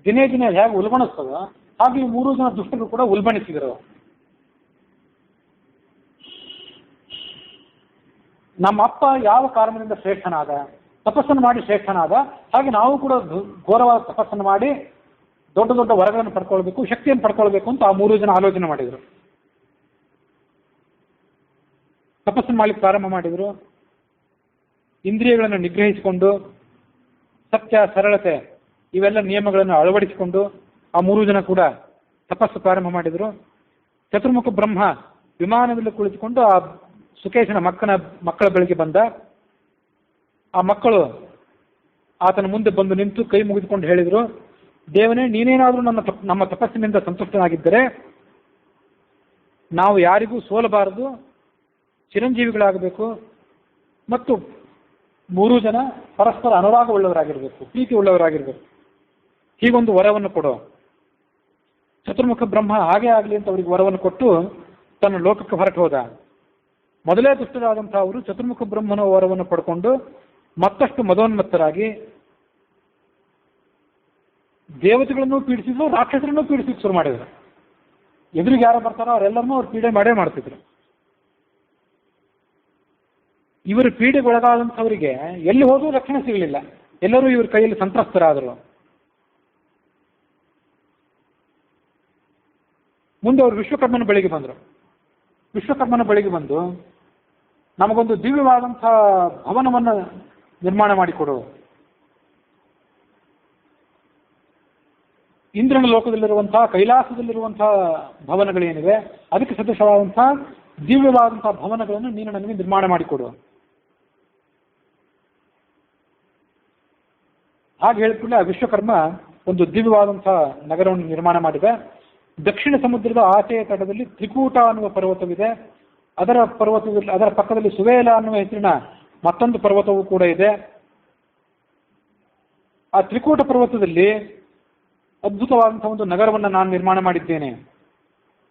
ದಿನೇ ದಿನೇ ಹೇಗೆ ಉಲ್ಬಣಿಸ್ತದೋ ಹಾಗೆ ಈ 3 ಜನ ದುಷ್ಟರು ಕೂಡ ಉಲ್ಬಣಿಸಿದರು. ನಮ್ಮ ಅಪ್ಪ ಯಾವ ಕಾರಣದಿಂದ ಶ್ರೇಷ್ಠನಾದ, ತಪಸ್ಸನ್ನು ಮಾಡಿ ಶ್ರೇಷ್ಠನಾದ, ಹಾಗೆ ನಾವು ಕೂಡ ಘೋರವಾದ ತಪಸ್ಸನ್ನು ಮಾಡಿ ದೊಡ್ಡ ದೊಡ್ಡ ವರಗಳನ್ನು ಪಡ್ಕೊಳ್ಬೇಕು, ಶಕ್ತಿಯನ್ನು ಪಡ್ಕೊಳ್ಬೇಕು ಅಂತ ಆ 3 ಜನ ಆಲೋಚನೆ ಮಾಡಿದರು. ತಪಸ್ಸನ್ನು ಮಾಡಲಿಕ್ಕೆ ಪ್ರಾರಂಭ ಮಾಡಿದರು. ಇಂದ್ರಿಯಗಳನ್ನು ನಿಗ್ರಹಿಸಿಕೊಂಡು ಸತ್ಯ, ಸರಳತೆ ಇವೆಲ್ಲ ನಿಯಮಗಳನ್ನು ಅಳವಡಿಸಿಕೊಂಡು ಆ 3 ಜನ ಕೂಡ ತಪಸ್ಸು ಪ್ರಾರಂಭ ಮಾಡಿದರು. ಚತುರ್ಮುಖ ಬ್ರಹ್ಮ ವಿಮಾನದಲ್ಲಿ ಕುಳಿತುಕೊಂಡು ಆ ಸುಕೇಶನ ಮಕ್ಕಳ ಬಳಿಗೆ ಬಂದ. ಆ ಮಕ್ಕಳು ಆತನ ಮುಂದೆ ಬಂದು ನಿಂತು ಕೈ ಮುಗಿದುಕೊಂಡು ಹೇಳಿದರು, ದೇವನೇ, ನೀನೇನಾದರೂ ನಮ್ಮ ತಪಸ್ಸಿನಿಂದ ಸಂತುಷ್ಟನಾಗಿದ್ದರೆ ನಾವು ಯಾರಿಗೂ ಸೋಲಬಾರದು, ಚಿರಂಜೀವಿಗಳಾಗಬೇಕು ಮತ್ತು 3 ಜನ ಪರಸ್ಪರ ಅನುರಾಗವುಳ್ಳವರಾಗಿರಬೇಕು, ಪ್ರೀತಿ ಉಳ್ಳವರಾಗಿರಬೇಕು. ಹೀಗೊಂದು ವರವನ್ನು ಕೊಡು. ಚತುರ್ಮುಖ ಬ್ರಹ್ಮ ಹಾಗೆ ಆಗಲಿ ಅಂತ ಅವರಿಗೆ ವರವನ್ನು ಕೊಟ್ಟು ತನ್ನ ಲೋಕಕ್ಕೆ ಹೊರಟು ಹೋದ. ಮೊದಲೇ ದುಷ್ಟರಾದಂತಹ ಅವರು ಚತುರ್ಮುಖ ಬ್ರಹ್ಮನ ವರವನ್ನು ಪಡ್ಕೊಂಡು ಮತ್ತಷ್ಟು ಮದೋನ್ಮತ್ತರಾಗಿ ದೇವತೆಗಳನ್ನು ಪೀಡಿಸಿದ್ರು, ರಾಕ್ಷಸರನ್ನು ಪೀಡಿಸಲಿಕ್ಕೆ ಶುರು ಮಾಡಿದರು. ಎದುರಿಗೆ ಯಾರು ಬರ್ತಾರೋ ಅವರೆಲ್ಲರನ್ನೂ ಅವ್ರು ಪೀಡೆ ಮಾಡೇ ಮಾಡ್ತಿದ್ರು. ಇವರು ಪೀಡೆಗೊಳಗಾದಂಥವರಿಗೆ ಎಲ್ಲಿ ಹೋದ್ರೂ ರಕ್ಷಣೆ ಸಿಗಲಿಲ್ಲ. ಎಲ್ಲರೂ ಇವ್ರ ಕೈಯಲ್ಲಿ ಸಂತ್ರಸ್ತರಾದರು. ಮುಂದೆ ಅವರು ವಿಶ್ವಕರ್ಮನ ಬಳಿಗೆ ಬಂದರು. ವಿಶ್ವಕರ್ಮನ ಬಳಿಗೆ ಬಂದು, ನಮಗೊಂದು ದಿವ್ಯವಾದಂಥ ಭವನವನ್ನು ನಿರ್ಮಾಣ ಮಾಡಿಕೊಡು. ಇಂದ್ರನ ಲೋಕದಲ್ಲಿರುವಂತಹ, ಕೈಲಾಸದಲ್ಲಿರುವಂತಹ ಭವನಗಳೇನಿವೆ ಅದಕ್ಕೆ ಸದೃಶವಾದಂತಹ ದಿವ್ಯವಾದಂತಹ ಭವನಗಳನ್ನು ನೀನು ನನಗೆ ನಿರ್ಮಾಣ ಮಾಡಿಕೊಡು. ಹಾಗೆ ಹೇಳಿದ್ಮೇಲೆ ಆ ವಿಶ್ವಕರ್ಮ ಒಂದು ದಿವ್ಯವಾದಂತಹ ನಗರವನ್ನು ನಿರ್ಮಾಣ ಮಾಡಿದೆ. ದಕ್ಷಿಣ ಸಮುದ್ರದ ಆಚೆಯ ತಟದಲ್ಲಿ ತ್ರಿಕೂಟ ಅನ್ನುವ ಪರ್ವತವಿದೆ. ಅದರ ಪಕ್ಕದಲ್ಲಿ ಸುವೇಲ ಅನ್ನುವ ಹೆಸರಿನ ಮತ್ತೊಂದು ಪರ್ವತವೂ ಕೂಡ ಇದೆ. ಆ ತ್ರಿಕೂಟ ಪರ್ವತದಲ್ಲಿ ಅದ್ಭುತವಾದಂತಹ ಒಂದು ನಗರವನ್ನು ನಾನು ನಿರ್ಮಾಣ ಮಾಡಿದ್ದೇನೆ.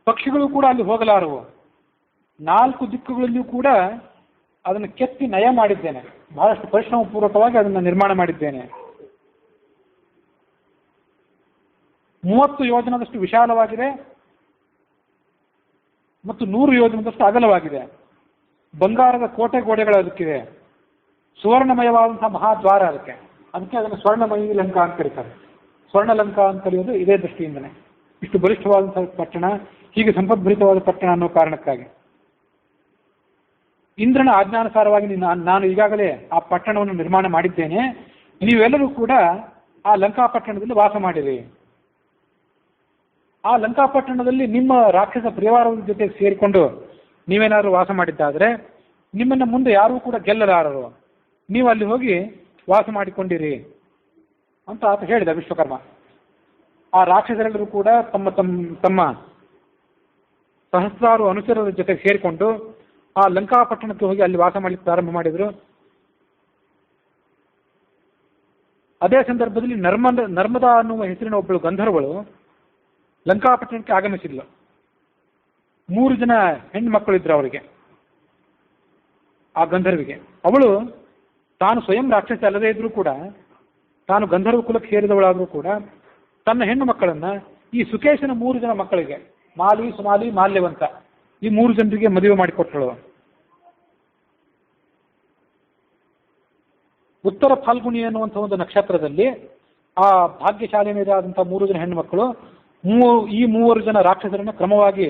ಪಕ್ಷಿಗಳು ಕೂಡ ಅಲ್ಲಿ ಹೋಗಲಾರವು. 4 ದಿಕ್ಕುಗಳಲ್ಲಿಯೂ ಕೂಡ ಅದನ್ನು ಕೆತ್ತಿ ನಯ ಮಾಡಿದ್ದೇನೆ. ಬಹಳಷ್ಟು ಪರಿಶ್ರಮ ಪೂರ್ವಕವಾಗಿ ಅದನ್ನು ನಿರ್ಮಾಣ ಮಾಡಿದ್ದೇನೆ. 30 ಯೋಜನದಷ್ಟು ವಿಶಾಲವಾಗಿದೆ ಮತ್ತು 100 ಯೋಜನದಷ್ಟು ಅಗಲವಾಗಿದೆ. ಬಂಗಾರದ ಕೋಟೆ ಗೋಡೆಗಳು ಅದಕ್ಕಿದೆ. ಸುವರ್ಣಮಯವಾದಂತಹ ಮಹಾದ್ವಾರ ಅದಕ್ಕೆ ಅದನ್ನು ಸ್ವರ್ಣಮಯಿ ಲಂಕಾ ಅಂತ ಕರೀತಾರೆ. ಸ್ವರ್ಣ ಲಂಕಾ ಅಂತ ಕರೆಯೋದು ಇದೇ ದೃಷ್ಟಿಯಿಂದನೇ. ಇಷ್ಟು ಬಲಿಷ್ಠವಾದಂತಹ ಪಟ್ಟಣ, ಹೀಗೆ ಸಂಪದ್ಭರಿತವಾದ ಪಟ್ಟಣ ಅನ್ನೋ ಕಾರಣಕ್ಕಾಗಿ ಇಂದ್ರನ ಆಜ್ಞಾನುಸಾರವಾಗಿ ನಾನು ಈಗಾಗಲೇ ಆ ಪಟ್ಟಣವನ್ನು ನಿರ್ಮಾಣ ಮಾಡಿದ್ದೇನೆ. ನೀವೆಲ್ಲರೂ ಕೂಡ ಆ ಲಂಕಾಪಟ್ಟಣದಲ್ಲಿ ವಾಸ ಮಾಡಿರಿ. ಆ ಲಂಕಾಪಟ್ಟಣದಲ್ಲಿ ನಿಮ್ಮ ರಾಕ್ಷಸ ಪರಿವಾರದ ಜೊತೆ ಸೇರಿಕೊಂಡು ನೀವೇನಾದರೂ ವಾಸ ಮಾಡಿದ್ದಾದರೆ ನಿಮ್ಮನ್ನು ಮುಂದೆ ಯಾರೂ ಕೂಡ ಗೆಲ್ಲಲಾರರು. ನೀವು ಅಲ್ಲಿ ಹೋಗಿ ವಾಸ ಮಾಡಿಕೊಂಡಿರಿ ಅಂತ ಆತ ಹೇಳಿದ ವಿಶ್ವಕರ್ಮ. ಆ ರಾಕ್ಷಸರೆಲ್ಲರೂ ಕೂಡ ತಮ್ಮ ಸಹಸ್ರಾರು ಅನುಚರರ ಜೊತೆ ಸೇರಿಕೊಂಡು ಆ ಲಂಕಾಪಟ್ಟಣಕ್ಕೆ ಹೋಗಿ ಅಲ್ಲಿ ವಾಸ ಮಾಡಲಿಕ್ಕೆ ಪ್ರಾರಂಭ ಮಾಡಿದರು. ಅದೇ ಸಂದರ್ಭದಲ್ಲಿ ನರ್ಮದಾ ಅನ್ನುವ ಹೆಸರಿನ ಒಬ್ಬಳು ಗಂಧರ್ವಳು ಲಂಕಾಪಟ್ಟಣಕ್ಕೆ ಆಗಮಿಸಿದ್ಲು. 3 ಜನ ಹೆಣ್ಣು ಮಕ್ಕಳಿದ್ರು ಅವರಿಗೆ, ಆ ಗಂಧರ್ವಿಗೆ. ಅವಳು ತಾನು ಸ್ವಯಂ ರಾಕ್ಷಸ ಅಲ್ಲದೇ ಇದ್ರೂ ಕೂಡ, ತಾನು ಗಂಧರ್ವ ಕುಲಕ್ಕೆ ಸೇರಿದವಳಾದರೂ ಕೂಡ ತನ್ನ ಹೆಣ್ಣು ಮಕ್ಕಳನ್ನ ಈ ಸುಕೇಶನ 3 ಜನ ಮಕ್ಕಳಿಗೆ, ಮಾಲಿ, ಸುಮಾಲಿ, ಮಾಲ್ಯವಂತ, ಈ 3 ಜನರಿಗೆ ಮದುವೆ ಮಾಡಿಕೊಟ್ಟಳು. ಉತ್ತರ ಫಾಲ್ಗುಣಿ ಅನ್ನುವಂಥ ಒಂದು ನಕ್ಷತ್ರದಲ್ಲಿ ಆ ಭಾಗ್ಯಶಾಲಿನರಾದಂಥ 3 ಜನ ಹೆಣ್ಣುಮಕ್ಕಳು ಈ 3 ಜನ ರಾಕ್ಷಸರನ್ನು ಕ್ರಮವಾಗಿ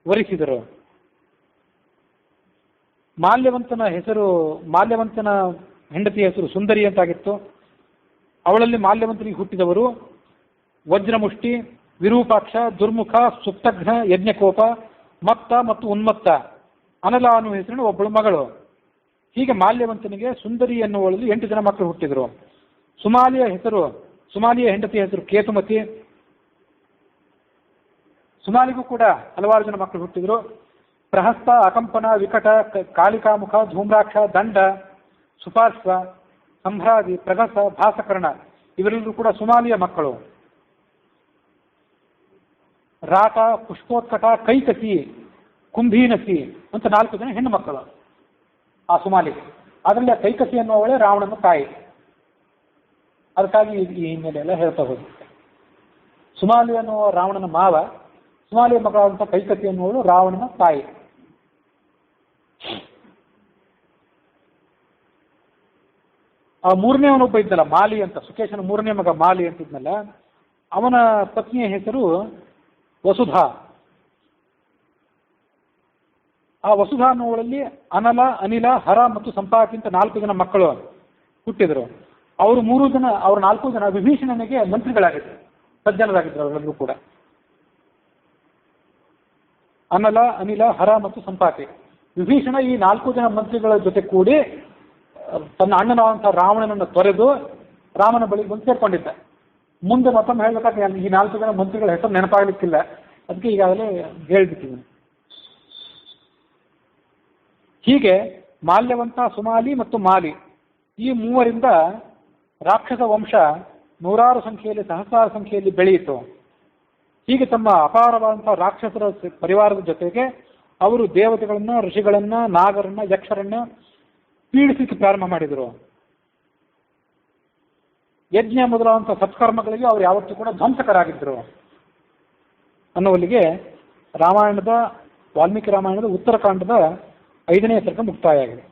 ವರಿಸಿದರು. ಮಾಲ್ಯವಂತನ ಹೆಂಡತಿಯ ಹೆಸರು ಸುಂದರಿ ಅಂತಾಗಿತ್ತು. ಅವಳಲ್ಲಿ ಮಾಲ್ಯವಂತನಿಗೆ ಹುಟ್ಟಿದವರು ವಜ್ರಮುಷ್ಟಿ, ವಿರೂಪಾಕ್ಷ, ದುರ್ಮುಖ, ಸುಪ್ತಘ್ನ, ಯಜ್ಞಕೋಪ, ಮತ್ತ ಮತ್ತು ಉನ್ಮತ್ತ, ಅನಲ ಅನ್ನುವ ಹೆಸರಿನ ಒಬ್ಬಳು ಮಗಳು. ಹೀಗೆ ಮಾಲ್ಯವಂತನಿಗೆ ಸುಂದರಿ ಎನ್ನುವಳಲ್ಲಿ 8 ಜನ ಮಕ್ಕಳು ಹುಟ್ಟಿದರು. ಸುಮಾಲಿಯ ಹೆಂಡತಿಯ ಹೆಸರು ಕೇತುಮತಿ. ಸುಮಾಲಿಗೂ ಕೂಡ ಹಲವಾರು ಜನ ಮಕ್ಕಳು ಹುಟ್ಟಿದರು. ಪ್ರಹಸ್ತ, ಅಕಂಪನ, ವಿಕಟ, ಕಾಳಿಕಾಮುಖ, ಧೂಮ್ರಾಕ್ಷ, ದಂಡ, ಸುಪಾರ್ಶ್ವ, ಸಂಭ್ರಾದಿ, ಪ್ರಗಸ, ಭಾಸಕರ್ಣ ಇವರೆಲ್ಲರೂ ಕೂಡ ಸುಮಾಲಿಯ ಮಕ್ಕಳು. ರಾಟ, ಪುಷ್ಪೋತ್ಕಟ, ಕೈಕಸಿ, ಕುಂಭೀನಸಿ ಅಂತ 4 ಜನ ಹೆಣ್ಣು ಮಕ್ಕಳು ಆ ಸುಮಾಲಿ. ಅದರಲ್ಲಿ ಕೈಕಸಿ ಅನ್ನುವವಳೆ ರಾವಣನ ತಾಯಿ. ಅದಕ್ಕಾಗಿ ಈ ಹಿನ್ನೆಲೆ ಎಲ್ಲ ಹೇಳ್ತಾ ಹೋಗಿ. ಸುಮಾಲಿ ಅನ್ನುವ ರಾವಣನ ಮಾವ, ಸುಮಾಲಿಯ ಮಗಳಾದಂಥ ಕೈಕಸಿ ಅನ್ನುವಳು ರಾವಣನ ತಾಯಿ. ಆ 3ನೇವನೊಬ್ಬ ಇದ್ದಲ್ಲ ಮಾಲಿ ಅಂತ, ಸುಕೇಶನ 3ನೇ ಮಗ ಮಾಲಿ ಅಂತಿದ್ನಲ್ಲ, ಅವನ ಪತ್ನಿಯ ಹೆಸರು ವಸುಧಾ. ಆ ವಸುಧಾ ಅನ್ನುವಳಲ್ಲಿ ಅನಲ, ಅನಿಲ, ಹರ ಮತ್ತು ಸಂಪಾತಿ ಅಂತ 4 ಜನ ಮಕ್ಕಳು ಹುಟ್ಟಿದರು. ಅವರು 4 ಜನ ವಿಭೀಷಣನಿಗೆ ಮಂತ್ರಿಗಳಾಗಿದ್ದರು, ಸಜ್ಜನರಾಗಿದ್ದರು ಅವರೆಲ್ಲರೂ ಕೂಡ. ಅನಲ, ಅನಿಲ, ಹರ ಮತ್ತು ಸಂಪಾತಿ. ವಿಭೀಷಣ ಈ 4 ಜನ ಮಂತ್ರಿಗಳ ಜೊತೆ ಕೂಡಿ ತನ್ನ ಅಣ್ಣನಾದಂಥ ರಾವಣನನ್ನು ತೊರೆದು ರಾಮನ ಬಳಿ ಬಂದು ಸೇರ್ಕೊಂಡಿದ್ದ. ಮುಂದೆ ಮತ್ತೊಮ್ಮೆ ಹೇಳ್ಬೇಕಾದ್ರೆ ಈ 4 ಜನ ಮಂತ್ರಿಗಳ ಹೆಸರು ನೆನಪಾಗಲಿಕ್ಕಿಲ್ಲ, ಅದಕ್ಕೆ ಈಗಾಗಲೇ ಹೇಳ್ಬಿಟ್ಟಿದ್ದೀನಿ. ಹೀಗೆ ಮಾಲ್ಯವಂತ, ಸುಮಾಲಿ ಮತ್ತು ಮಾಲಿ ಈ 3ರಿಂದ ರಾಕ್ಷಸ ವಂಶ 100 ಸಂಖ್ಯೆಯಲ್ಲಿ, ಸಹಸ್ರಾರು ಸಂಖ್ಯೆಯಲ್ಲಿ ಬೆಳೆಯಿತು. ಹೀಗೆ ತಮ್ಮ ಅಪಾರವಾದಂಥ ರಾಕ್ಷಸರ ಪರಿವಾರದ ಜೊತೆಗೆ ಅವರು ದೇವತೆಗಳನ್ನ, ಋಷಿಗಳನ್ನ, ನಾಗರನ್ನ, ಯಕ್ಷರನ್ನ ಪೀಡಿಸಲಿಕ್ಕೆ ಪ್ರಾರಂಭ ಮಾಡಿದರು. ಯಜ್ಞ ಮೊದಲಾದಂಥ ಸತ್ಕರ್ಮಗಳಿಗೆ ಅವರು ಯಾವತ್ತೂ ಕೂಡ ಧ್ವಂಸಕರಾಗಿದ್ದರು ಅನ್ನುವಲ್ಲಿಗೆ ವಾಲ್ಮೀಕಿ ರಾಮಾಯಣದ ಉತ್ತರಕಾಂಡದ 5ನೇ ಸರ್ಗ ಮುಕ್ತಾಯ ಆಗಿದೆ.